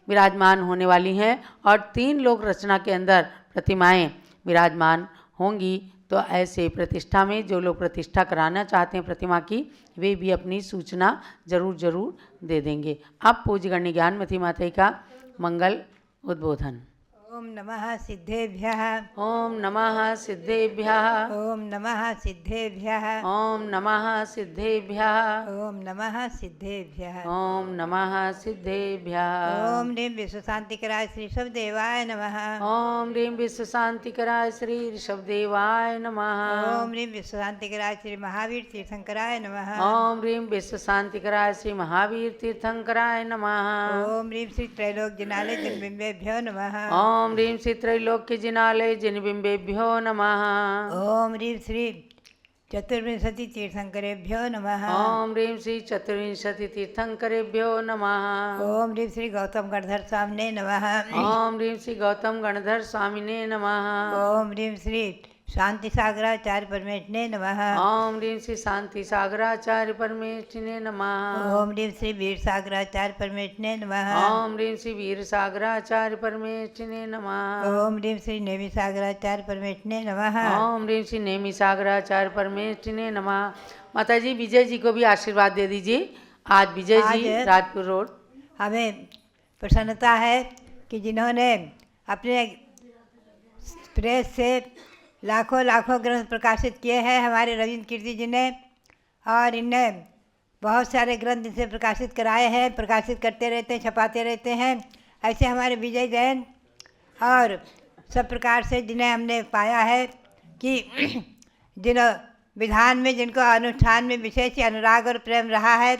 विराजमान होने वाली हैं और 3 लोक रचना के अंदर प्रतिमाएं विराजमान होंगी। तो ऐसे प्रतिष्ठा में जो लोग प्रतिष्ठा कराना चाहते हैं प्रतिमा की, वे भी अपनी सूचना जरूर दे देंगे। अब पूज्य गणनी ज्ञानमती माता का मंगल उद्बोधन। ओम नमः सिद्धेभ्यः। ओम नमः सिद्धेभ्यः। ओम नमः सिद्धेभ्यः। ओम नमः सिद्धेभ्यः। ओम नमः सिद्धेभ्यः। ओम नमः सिद्धेभ्यः। ओम ह्रीं विश्वशांतिकराय श्री ऋषभदेवाय नमः। ओम ह्रीं विश्वशांतिकराय श्री ऋषभदेवाय नमः। ओम ह्रीं विश्वशांतिकराय श्री महावीर तीर्थंकराय नमः। ओम ह्रीं विश्वशांतिकराय श्री महावीर तीर्थंकराय नमः। ओम ह्रीं श्री त्रैलोक जिनालय जिनबिंबेभ्यो नमः। ओम ह्रीं श्री त्रैलोक्य जिनालय जिनबिंबेभ्यो नमः। ओम ह्रीं श्री चतुर्विंशति तीर्थंकरेभ्यो नमः। ओम ह्रीं श्री चतुर्विंशति तीर्थंकरेभ्यो नमः। ओम ह्रीं श्री गौतम गणधर स्वामिने नमः। ओम ह्रीं श्री गौतम गणधर स्वामिने नमः। ओम ह्रीं श्री शांति सागराचार्य परमेष्ठिने नमः। ओम ह्रीं श्री शांति सागराचार्य परमेष्ठिने नमः। ओम ह्रीं श्री वीर सागराचार्य परमेष्ठिने नमः। ओम ह्रीं श्री वीर सागराचार्य परमेष्ठिने नमः। ओम ह्रीं श्री नेमि सागराचार्य परमेष्ठिने नमः। ओम ह्रीं श्री नेमि सागराचार्य परमेष्ठिने नमः। माता जी विजय जी को भी आशीर्वाद दे दीजिए। आज विजय जी आज राजपुर रोड। हमें प्रसन्नता है कि जिन्होंने अपने प्रेस से लाखों ग्रंथ प्रकाशित किए हैं हमारे रविंद्र कीर्ति जी ने, और इनने बहुत सारे ग्रंथ इनसे प्रकाशित कराए हैं, प्रकाशित करते रहते हैं, छपाते रहते हैं। ऐसे हमारे विजय जैन और सब प्रकार से जिन्हें हमने पाया है कि जिन विधान में जिनको अनुष्ठान में विशेष अनुराग और प्रेम रहा है,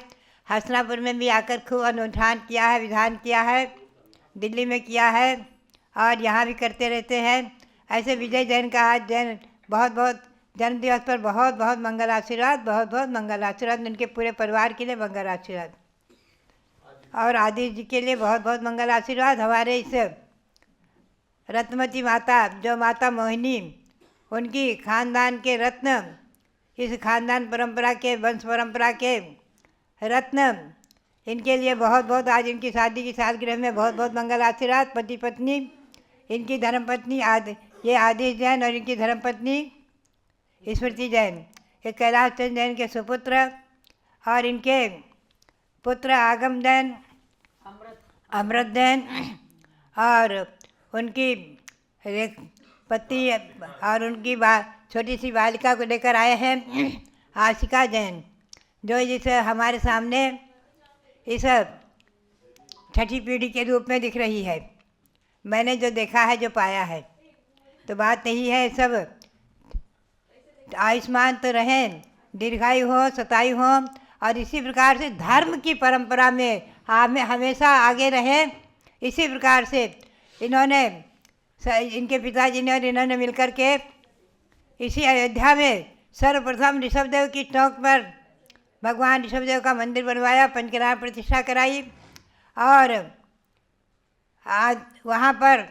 हसनापुर में भी आकर खूब अनुष्ठान किया है, विधान किया है, दिल्ली में किया है और यहाँ भी करते रहते हैं। ऐसे विजय जैन का आज बहुत जन्मदिवस पर बहुत मंगल आशीर्वाद, बहुत मंगल आशीर्वाद। उनके पूरे परिवार के लिए मंगल आशीर्वाद और आदि जी के लिए बहुत मंगल आशीर्वाद। हमारे इस रत्नमती माता जो माता मोहिनी, उनकी खानदान के रत्न, इस खानदान परंपरा के वंश परंपरा के रत्न, इनके लिए बहुत आज इनकी शादी की सालगिरह में बहुत मंगल आशीर्वाद। पति पत्नी, इनकी धर्मपत्नी ये आदिश जैन और इनकी धर्मपत्नी स्मृति जैन, ये कैलाश चंद्र जैन के सुपुत्र, और इनके पुत्र आगम जैन, अमृत जैन, और उनकी पति और उनकी छोटी सी बालिका को लेकर आए हैं आशिका जैन, जो जिस हमारे सामने इस छठी पीढ़ी के रूप में दिख रही है। मैंने जो देखा है, जो पाया है, तो बात यही है, सब आयुष्मान तो रहें, दीर्घायु हो, शतायु हो और इसी प्रकार से धर्म की परंपरा में हमेशा आगे रहे। इसी प्रकार से इन्होंने इनके पिताजी ने और इन्होंने मिलकर के इसी अयोध्या में सर्वप्रथम ऋषभदेव की टोक पर भगवान ऋषभदेव का मंदिर बनवाया, पंचकरार प्रतिष्ठा कराई और आज वहाँ पर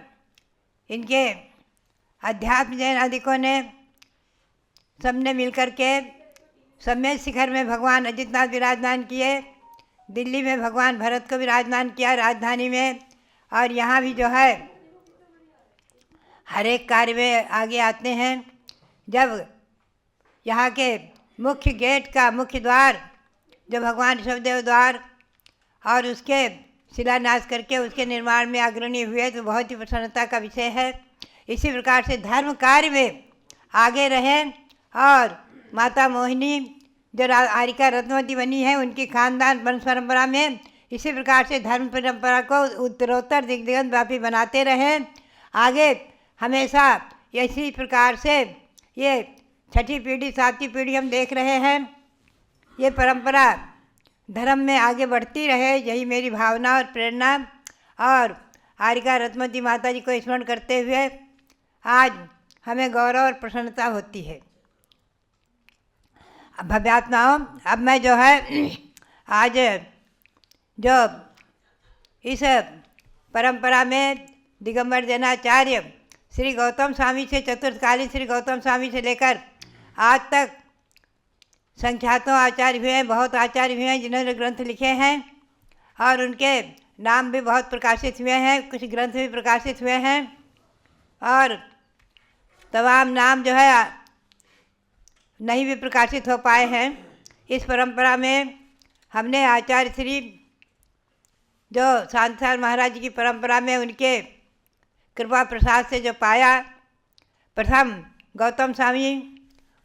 इनके अध्यात्म जैन अधिकों ने सबने मिलकर के सम्मेद शिखर में भगवान अजितनाथ विराजमान किए, दिल्ली में भगवान भरत को विराजमान किया राजधानी में, और यहाँ भी जो है हर एक कार्य में आगे आते हैं। जब यहाँ के मुख्य गेट का मुख्य द्वार जो भगवान ऋषभदेव द्वार और उसके शिलान्यास करके उसके निर्माण में अग्रणी हुए तो बहुत ही प्रसन्नता का विषय है। इसी प्रकार से धर्म कार्य में आगे रहें और माता मोहिनी जो आरिका रत्नवती बनी है उनकी खानदान वंश परंपरा में इसी प्रकार से धर्म परंपरा को उत्तरोत्तर दिग्गज व्यापी बनाते रहें। आगे हमेशा इसी प्रकार से ये छठी पीढ़ी सातवीं पीढ़ी हम देख रहे हैं, ये परंपरा धर्म में आगे बढ़ती रहे, यही मेरी भावना और प्रेरणा। और आरिका रत्नवती माता जी को स्मरण करते हुए आज हमें गौरव और प्रसन्नता होती है। अब भव्यात्माओं, अब मैं जो है आज जो इस परंपरा में दिगंबर जैनाचार्य श्री गौतम स्वामी से चतुर्थकालीन श्री गौतम स्वामी से लेकर आज तक संख्यातों आचार्य हुए हैं, बहुत आचार्य हुए हैं जिन्होंने ग्रंथ लिखे हैं और उनके नाम भी बहुत प्रकाशित हुए हैं, कुछ ग्रंथ भी प्रकाशित हुए हैं और तमाम नाम जो है नहीं भी प्रकाशित हो पाए हैं। इस परंपरा में हमने आचार्य श्री जो शांताचार्य महाराज जी की परंपरा में उनके कृपा प्रसाद से जो पाया, प्रथम गौतम स्वामी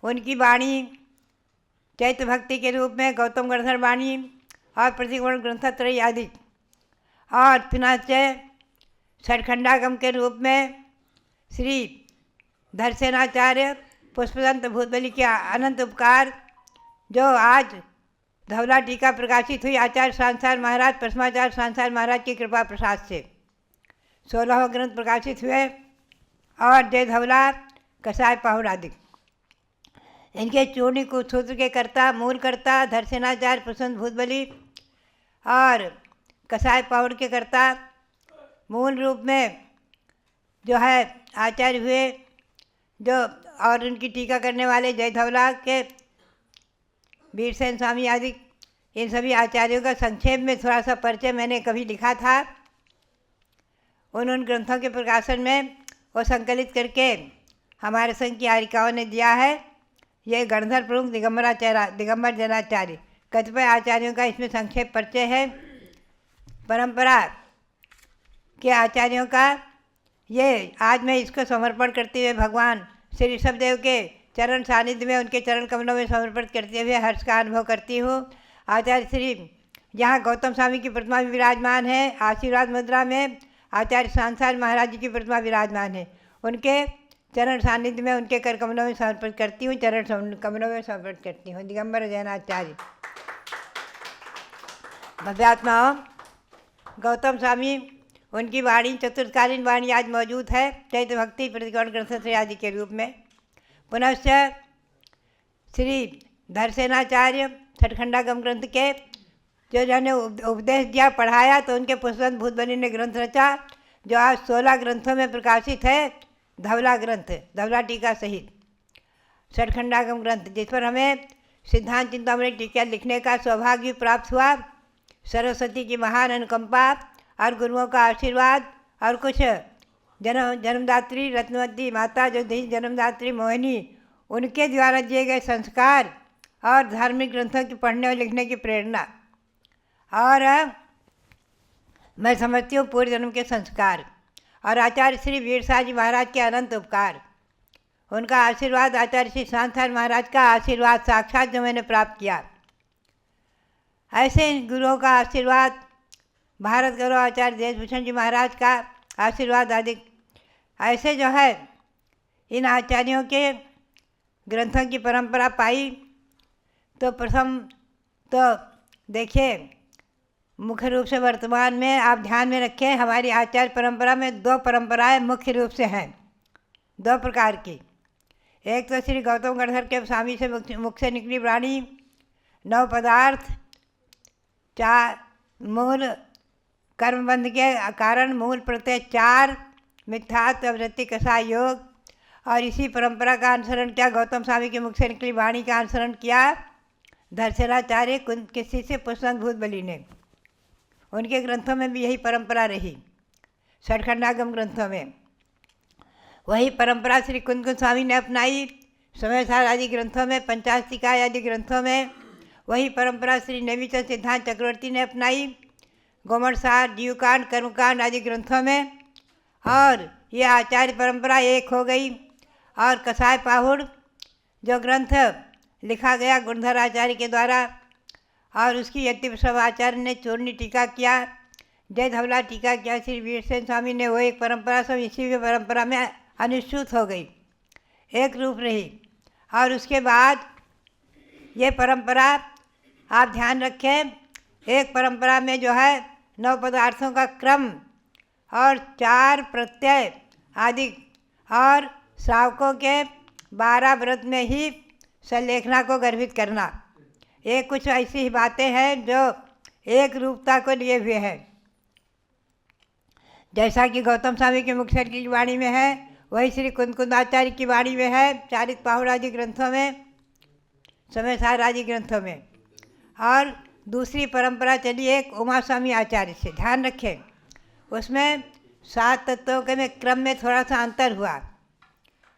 उनकी वाणी चैत्य भक्ति के रूप में गौतम गणधर वाणी और प्रतिगुण ग्रंथत्रयी आदि, और पुनः षटखंडागम के रूप में श्री धरसेनाचार्य पुष्पदंत भूतबली के अनंत उपकार जो आज धवला टीका प्रकाशित हुई आचार्य शांताचार्य महाराज प्रथमाचार्य शांताचार्य महाराज की कृपा प्रसाद से 16 ग्रंथ प्रकाशित हुए और जय धवला कसाय पाहुड़ आदि। इनके चूर्णी सूत्र के कर्ता मूल कर्ता धरसेनाचार्य पुष्पदंत भूतबली और कसाय पाहुड़ के कर्ता मूल रूप में जो है आचार्य हुए जो, और उनकी टीका करने वाले जय धवला के वीरसेन स्वामी आदि, इन सभी आचार्यों का संक्षेप में थोड़ा सा परिचय मैंने कभी लिखा था। उन ग्रंथों के प्रकाशन में वो संकलित करके हमारे संघ की आरिकाओं ने दिया है। ये गणधर प्रमुख दिगंबर जैनाचार्य कतिपय आचार्यों का इसमें संक्षेप परिचय है। परंपरा के आचार्यों का ये आज मैं इसको समर्पण करते हुए भगवान श्री ऋषभदेव के चरण सानिध्य में उनके चरण कमलों में समर्पित करते हुए हर्ष का अनुभव करती हूँ। आचार्य श्री यहाँ गौतम स्वामी की प्रतिमा भी विराजमान है, आशीर्वाद मुद्रा में आचार्य शांताचार्य महाराज जी की प्रतिमा विराजमान है, उनके चरण सानिध्य में उनके कर कमलों में समर्पित करती हूँ, चरण कमलों में समर्पित करती हूँ। दिगंबर जैनाचार्य भव्यात्माओं, गौतम स्वामी उनकी वाणी चतुर्थकालीन वाणी आज मौजूद है चैत्य भक्ति प्रतिगुण ग्रंथत्रयी आदि के रूप में। पुनश्च श्री धरसेनाचार्य छठखंडागम ग्रंथ के जो जिन्होंने उपदेश दिया पढ़ाया तो उनके पुष्पदंत भूतबली ने ग्रंथ रचा जो आज 16 ग्रंथों में प्रकाशित है। धवला ग्रंथ, धवला टीका सहित छठखंडागम ग्रंथ, जिस पर हमें सिद्धांत चिंतामणि टीका लिखने का सौभाग्य प्राप्त हुआ। सरस्वती की महान अनुकंपा और गुरुओं का आशीर्वाद और कुछ जन्मदात्री रत्नवती माता जो जन्मदात्री मोहिनी उनके द्वारा दिए गए संस्कार और धार्मिक ग्रंथों की पढ़ने और लिखने की प्रेरणा, और मैं समझती हूँ पूर्व जन्म के संस्कार और आचार्य श्री वीरसा जी महाराज के अनंत उपकार, उनका आशीर्वाद, आचार्य श्री शांताचार्य महाराज का आशीर्वाद साक्षात जो मैंने प्राप्त किया। ऐसे इन गुरुओं का आशीर्वाद, भारत गौरव आचार्य देशभूषण जी महाराज का आशीर्वाद आदि, ऐसे जो है इन आचार्यों के ग्रंथों की परंपरा पाई तो प्रथम तो देखिए, मुख्य रूप से वर्तमान में आप ध्यान में रखें, हमारी आचार्य परंपरा में 2 परंपराएं मुख्य रूप से हैं, 2 प्रकार की। एक तो श्री गौतम गणधर के स्वामी से मुख से निकली वाणी 9 पदार्थ, 4 मूल कर्मबंध के कारण मूल प्रत्यय 4, मिथ्यात्व वृत्ति कषाय योग, और इसी परंपरा का अनुसरण किया। गौतम स्वामी के मुख से निकली वाणी का अनुसरण किया धर्षणाचार्य के शिष्य पुष्पंग भूतबली ने। उनके ग्रंथों में भी यही परंपरा रही, षटखंडागम ग्रंथों में। वही परंपरा श्री कुंद स्वामी ने अपनाई समय सार आदि ग्रंथों में, पंचास्तिकाय आदि ग्रंथों में। वही परंपरा श्री नेमिचंद सिद्धांत चक्रवर्ती ने अपनाई गोमणसार, जीवकांड, कर्मकांड आदि ग्रंथों में। और ये आचार्य परंपरा एक हो गई। और कसाय पाहुड़ जो ग्रंथ लिखा गया गुणधर आचार्य के द्वारा, और उसकी यतिप्रसव आचार्य ने चूर्णी टीका किया, जय धवला टीका किया श्री वीरसेन स्वामी ने। वो एक परंपरा सब इसी परंपरा में अनुसूत हो गई, एक रूप रही। और उसके बाद ये परंपरा आप ध्यान रखें, एक परंपरा में जो है 9 पदार्थों का क्रम और 4 प्रत्यय आदि, और श्रावकों के 12 व्रत में ही संलेखना को गर्भित करना। ये कुछ ऐसी ही बातें हैं जो एक रूपता को लिए हुए हैं। जैसा कि गौतम स्वामी के मुख की वाणी में है, वही श्री कुंदाचार्य की वाणी में है, चारित पाहुड़ आदि ग्रंथों में, समय सार आदि ग्रंथों में। और दूसरी परंपरा चली एक उमा स्वामी आचार्य से, ध्यान रखें उसमें 7 तत्वों के में क्रम में थोड़ा सा अंतर हुआ।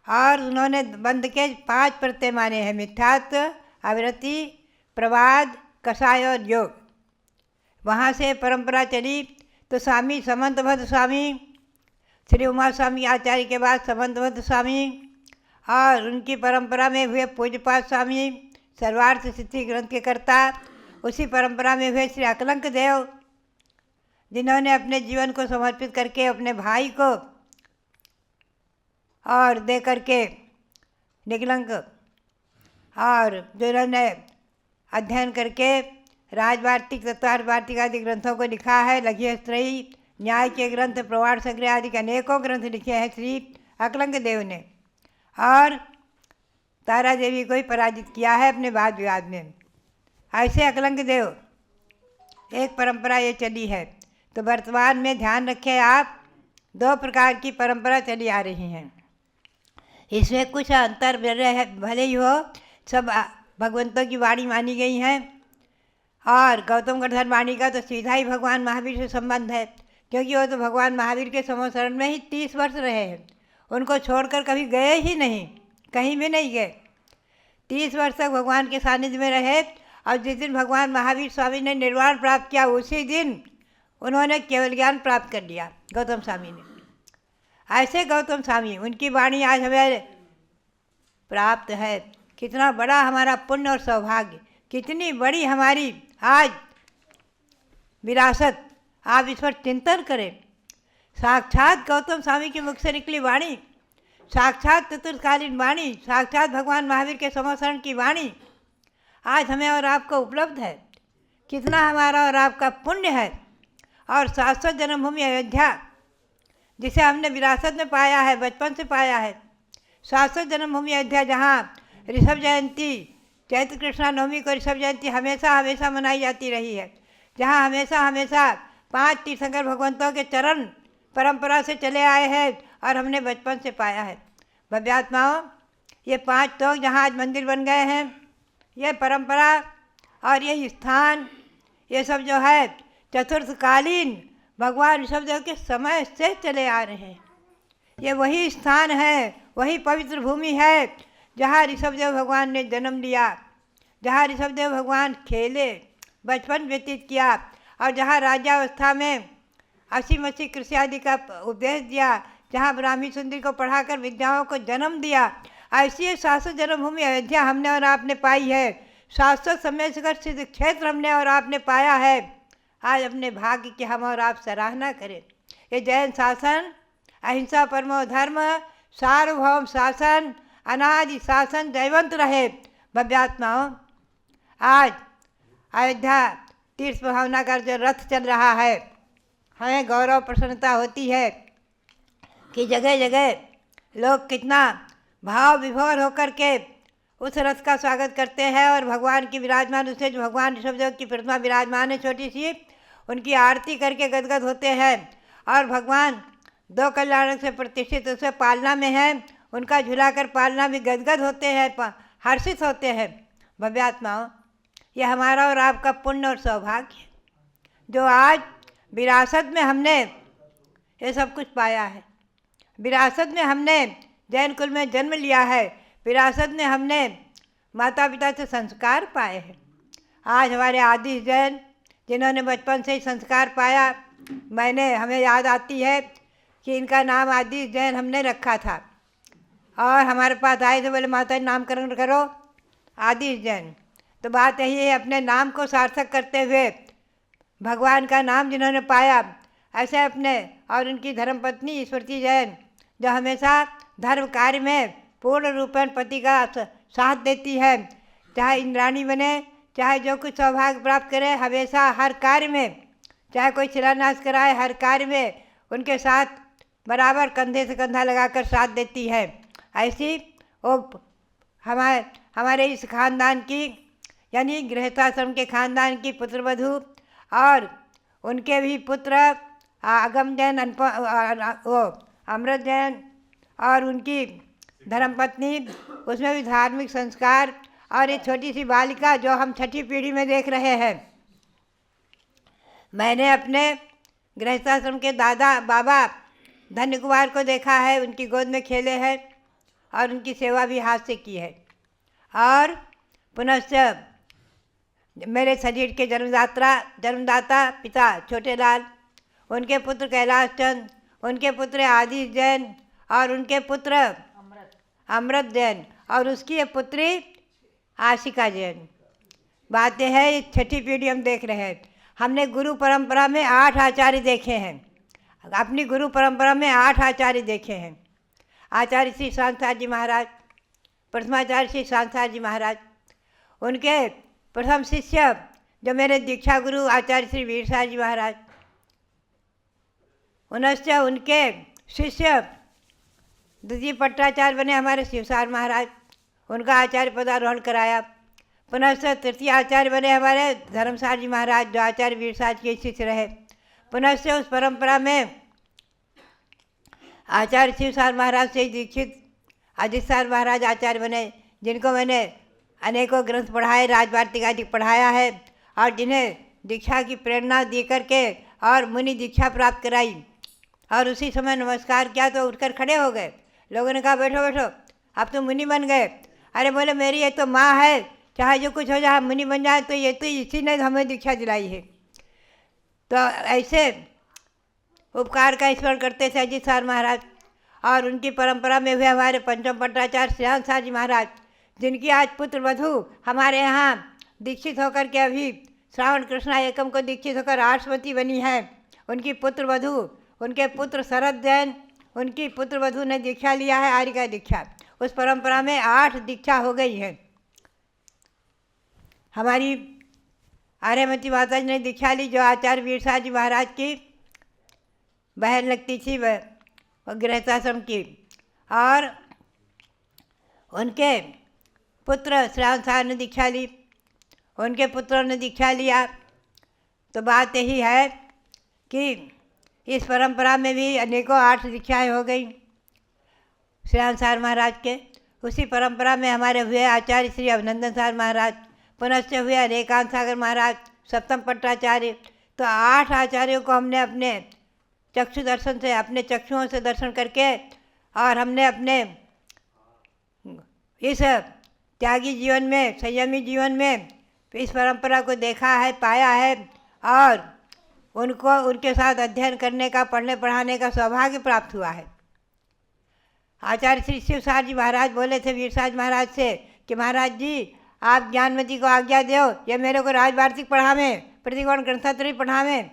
और उन्होंने बंध के 5 प्रत्यय माने हैं, मिथ्यात्व, आवृत्ति, प्रवाद, कषाय और योग। वहाँ से परंपरा चली। तो स्वामी समंतभद्र स्वामी, श्री उमा स्वामी आचार्य के बाद समंतभद्र स्वामी, और उनकी परंपरा में हुए पूज्यपाद स्वामी सर्वार्थ सिद्धि ग्रंथ के कर्ता। उसी परंपरा में हुए श्री अकलंक देव, जिन्होंने अपने जीवन को समर्पित करके अपने भाई को और दे करके निकलंक, और जिन्होंने अध्ययन करके राजवार्तिक, तत्वार्थ वार्तिक आदि ग्रंथों को लिखा है, लघुत्रयी, न्याय के ग्रंथ, प्रवाण संग्रह आदि के अनेकों ग्रंथ लिखे हैं श्री अकलंक देव ने। और तारा देवी को ही पराजित किया है अपने वाद विवाद में। ऐसे अकलंक देव एक परंपरा ये चली है। तो वर्तमान में ध्यान रखें आप, 2 प्रकार की परंपरा चली आ रही हैं। इसमें कुछ अंतर भले ही हो, सब भगवंतों की वाणी मानी गई हैं। और गौतम गणधर वाणी का तो सीधा ही भगवान महावीर से संबंध है, क्योंकि वो तो भगवान महावीर के समोसरण में ही 30 वर्ष रहे हैं। उनको छोड़कर कभी गए ही नहीं, कहीं भी नहीं गए। 30 वर्ष तक भगवान के सानिध्य में रहे। और जिस दिन भगवान महावीर स्वामी ने निर्वाण प्राप्त किया, उसी दिन उन्होंने केवल ज्ञान प्राप्त कर लिया गौतम स्वामी ने। ऐसे गौतम स्वामी, उनकी वाणी आज हमें प्राप्त है। कितना बड़ा हमारा पुण्य और सौभाग्य, कितनी बड़ी हमारी आज विरासत। आप इस पर चिंतन करें। साक्षात गौतम स्वामी के मुख से निकली वाणी, साक्षात चतुर्थकालीन वाणी, साक्षात भगवान महावीर के समोसरण की वाणी आज हमें और आपको उपलब्ध है। कितना हमारा और आपका पुण्य है। और शाश्वत जन्मभूमि अयोध्या, जिसे हमने विरासत में पाया है, बचपन से पाया है। शाश्वत जन्मभूमि अयोध्या, जहाँ ऋषभ जयंती, चैत्र कृष्णा नवमी को ऋषभ जयंती हमेशा हमेशा मनाई जाती रही है। जहाँ हमेशा हमेशा 5 तीर्थंकर भगवंतों के चरण परंपरा से चले आए हैं और हमने बचपन से पाया है। भव्यात्माओं, ये 5 तो जहाँ आज मंदिर बन गए हैं, ये परंपरा और ये स्थान, ये सब जो है चतुर्थकालीन भगवान ऋषभदेव के समय से चले आ रहे हैं। ये वही स्थान है, वही पवित्र भूमि है जहाँ ऋषभदेव भगवान ने जन्म लिया, जहाँ ऋषभदेव भगवान खेले, बचपन व्यतीत किया, और जहाँ राज्यावस्था में 80 कृषि आदि का उपदेश दिया, जहाँ ब्राह्मी सुंदरी को पढ़ाकर विद्याओं को जन्म दिया। ऐसी शाश्वत जन्मभूमि अयोध्या हमने और आपने पाई है। शाश्वत सम्मेशकर सिद्ध क्षेत्र हमने और आपने पाया है। आज अपने भाग्य की हम और आप सराहना करें। ये जैन शासन, अहिंसा परमो धर्म, सार्वभौम शासन, अनादि शासन जयवंत रहे। भव्यात्माओं, आज अयोध्या तीर्थ भावना का जो रथ चल रहा है, हमें गौरव प्रसन्नता होती है कि जगह जगह लोग कितना भाव विभोर होकर के उस रथ का स्वागत करते हैं और भगवान की विराजमान, उससे जो भगवान ऋषभदेव की प्रतिमा विराजमान है छोटी सी, उनकी आरती करके गदगद होते हैं। और भगवान दो कल्याणक से प्रतिष्ठित उससे पालना में है, उनका झुलाकर पालना भी गदगद होते हैं, हर्षित होते हैं। भव्यात्माओं, यह हमारा और आपका पुण्य और सौभाग्य है जो आज विरासत में हमने ये सब कुछ पाया है। विरासत में हमने जैन कुल में जन्म लिया है, विरासत में हमने माता पिता से संस्कार पाए हैं। आज हमारे आदि जैन जिन्होंने बचपन से ही संस्कार पाया, हमें याद आती है कि इनका नाम आदि जैन हमने रखा था और हमारे पास आए थे, बोले माता जी नामकरण करो आदि जैन। तो बात यही है, अपने नाम को सार्थक करते हुए भगवान का नाम जिन्होंने पाया, ऐसे अपने और उनकी धर्मपत्नी स्मृति जैन जो हमेशा धर्म कार्य में पूर्ण रूपेण पति का साथ देती है, चाहे इंद्राणी बने, चाहे जो कुछ सौभाग्य प्राप्त करे, हमेशा हर कार्य में, चाहे कोई शिलान्यास कराए, हर कार्य में उनके साथ बराबर कंधे से कंधा लगाकर साथ देती है। ऐसी वो हमारे इस खानदान की, यानी गृहस्थाश्रम के खानदान की पुत्रवधू और उनके भी पुत्र आगम जैन, वो अमृत जैन और उनकी धर्मपत्नी, उसमें भी धार्मिक संस्कार, और ये छोटी सी बालिका जो हम छठी पीढ़ी में देख रहे हैं। मैंने अपने गृहस्थाश्रम के दादा बाबा धन्य कुमार को देखा है, उनकी गोद में खेले हैं और उनकी सेवा भी हाथ से की है। और पुनश्च मेरे शरीर के जन्मदाता पिता छोटेलाल, उनके पुत्र कैलाश चंद, उनके पुत्र आदि जैन और उनके पुत्र अमृत जैन और उसकी पुत्री आशिका जैन। बातें हैं, ये छठी पीढ़ी हम देख रहे हैं। हमने गुरु परंपरा में 8 आचार्य देखे हैं, अपनी गुरु परंपरा में 8 आचार्य देखे हैं। आचार्य श्री सांसार जी महाराज, प्रथमाचार्य श्री सांसार जी महाराज, उनके प्रथम शिष्य जो मेरे दीक्षा गुरु आचार्य श्री वीरसार जी महाराज, उनश्च उनके शिष्य द्वितीय पट्टाचार्य बने हमारे शिवसार महाराज, उनका आचार्य पदारोहण कराया। पुनश्च तृतीय आचार्य बने हमारे धर्मसार जी महाराज जो आचार्य वीरसार के शिष्य रहे। पुनश्च उस परंपरा में आचार्य शिवसार महाराज से दीक्षित अजित सार महाराज आचार्य बने, जिनको मैंने अनेकों ग्रंथ पढ़ाए, राजवार्तिक आदि पढ़ाया है और जिन्हें दीक्षा की प्रेरणा दी करके और मुनि दीक्षा प्राप्त कराई। और उसी समय नमस्कार किया तो उठकर खड़े हो गए। लोगों ने कहा बैठो बैठो, अब तो मुनि बन गए। अरे बोले मेरी ये तो माँ है, चाहे जो कुछ हो जाए मुनि बन जाए, तो ये तो इसी ने हमें दीक्षा दिलाई है। तो ऐसे उपकार का स्मरण करते थे अजित सार महाराज। और उनकी परंपरा में हुए हमारे पंचम पट्टाचार्य श्रीहान सार जी महाराज, जिनकी आज पुत्र वधू हमारे यहाँ दीक्षित होकर के अभी श्रावण कृष्णा एकम को दीक्षित होकर आठवती बनी है। उनकी पुत्र वधू, उनके पुत्र शरद जैन, उनकी पुत्र वधू ने दीक्षा लिया है, आर्य का दीक्षा। उस परंपरा में 8 दीक्षा हो गई है। हमारी आर्यमती माता जी ने दीक्षा ली जो आचार्य वीरसार जी महाराज की बहन लगती थी, वह गृहस्थाश्रम की। और उनके पुत्र श्रावण साहब ने दीक्षा ली, उनके पुत्रों ने दीक्षा लिया। तो बात यही है कि इस परंपरा में भी अनेकों 8 दीक्षाएँ हो गई श्रीहान सार महाराज के। उसी परंपरा में हमारे हुए आचार्य श्री अभिनंदन सार महाराज, पुनश्च हुए अनेकांत सागर महाराज, सप्तम पट्टाचार्य। तो 8 आचार्यों को हमने अपने चक्षु दर्शन से, अपने चक्षुओं से दर्शन करके, और हमने अपने इस त्यागी जीवन में, संयमी जीवन में इस परंपरा को देखा है, पाया है और उनको उनके साथ अध्ययन करने का, पढ़ने पढ़ाने का सौभाग्य प्राप्त हुआ है। आचार्य श्री शिवसार जी महाराज बोले थे वीरसार महाराज से कि महाराज जी आप ज्ञानमती को आज्ञा दो, ये मेरे को राजवार्तिक पढ़ावें, प्रतिकोण ग्रंथावली पढ़ावें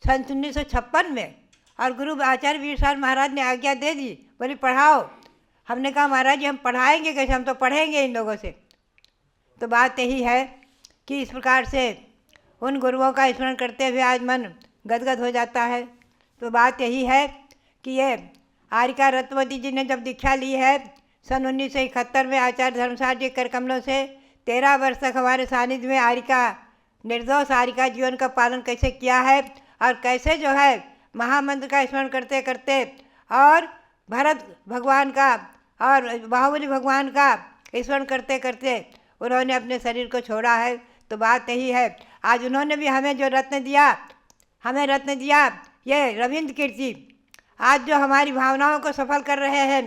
सन 1956 में। और गुरु आचार्य वीरसार महाराज ने आज्ञा दे दी, बोली पढ़ाओ। हमने कहा महाराज जी हम पढ़ाएंगे कैसे, हम तो पढ़ेंगे इन लोगों से। तो बात यही है कि इस प्रकार से उन गुरुओं का स्मरण करते हुए आज मन गदगद हो जाता है। तो बात यही है कि ये आर्यिका रत्नवती जी ने जब दीक्षा ली है सन 1971 में आचार्य धर्मसार जी कर कमलों से, 13 वर्ष तक हमारे सानिध्य में आर्यिका निर्दोष आर्यिका जीवन का पालन कैसे किया है और कैसे जो है महामंत्र का स्मरण करते करते और भरत भगवान का और बाहुबली भगवान का स्मरण करते करते उन्होंने अपने शरीर को छोड़ा है। तो बात यही है, आज उन्होंने भी हमें जो रत्न दिया ये रविंद्र कीर्ति, आज जो हमारी भावनाओं को सफल कर रहे हैं,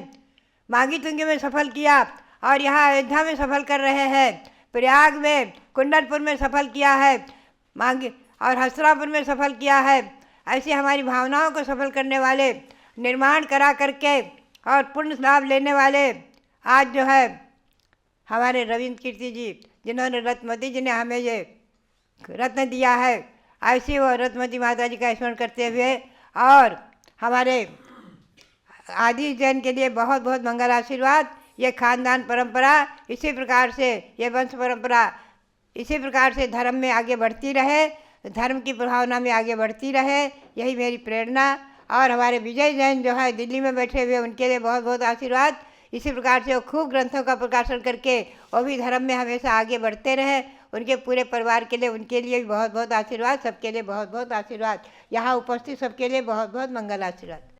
मांगी तुंगी में सफल किया और यहाँ अयोध्या में सफल कर रहे हैं, प्रयाग में, कुंडलपुर में सफल किया है, मांगी और हसरापुर में सफल किया है। ऐसे हमारी भावनाओं को सफल करने वाले, निर्माण करा करके और पुण्य लाभ लेने वाले आज जो है हमारे रविंद्र कीर्ति जी, जिन्होंने रत्नवती जी ने हमें ये रत्न दिया है, ऐसे वो रत्नवती माता जी का स्मरण करते हुए और हमारे आदि जैन के लिए बहुत बहुत मंगल आशीर्वाद। ये खानदान परंपरा इसी प्रकार से, ये वंश परंपरा इसी प्रकार से धर्म में आगे बढ़ती रहे, धर्म की भावना में आगे बढ़ती रहे, यही मेरी प्रेरणा। और हमारे विजय जैन जो है दिल्ली में बैठे हुए, उनके लिए बहुत बहुत आशीर्वाद। इसी प्रकार से वो खूब ग्रंथों का प्रकाशन करके वो भी धर्म में हमेशा आगे बढ़ते रहे। उनके पूरे परिवार के लिए, उनके लिए भी बहुत बहुत आशीर्वाद, सबके लिए बहुत बहुत आशीर्वाद। यहाँ उपस्थित सबके लिए बहुत बहुत मंगल आशीर्वाद।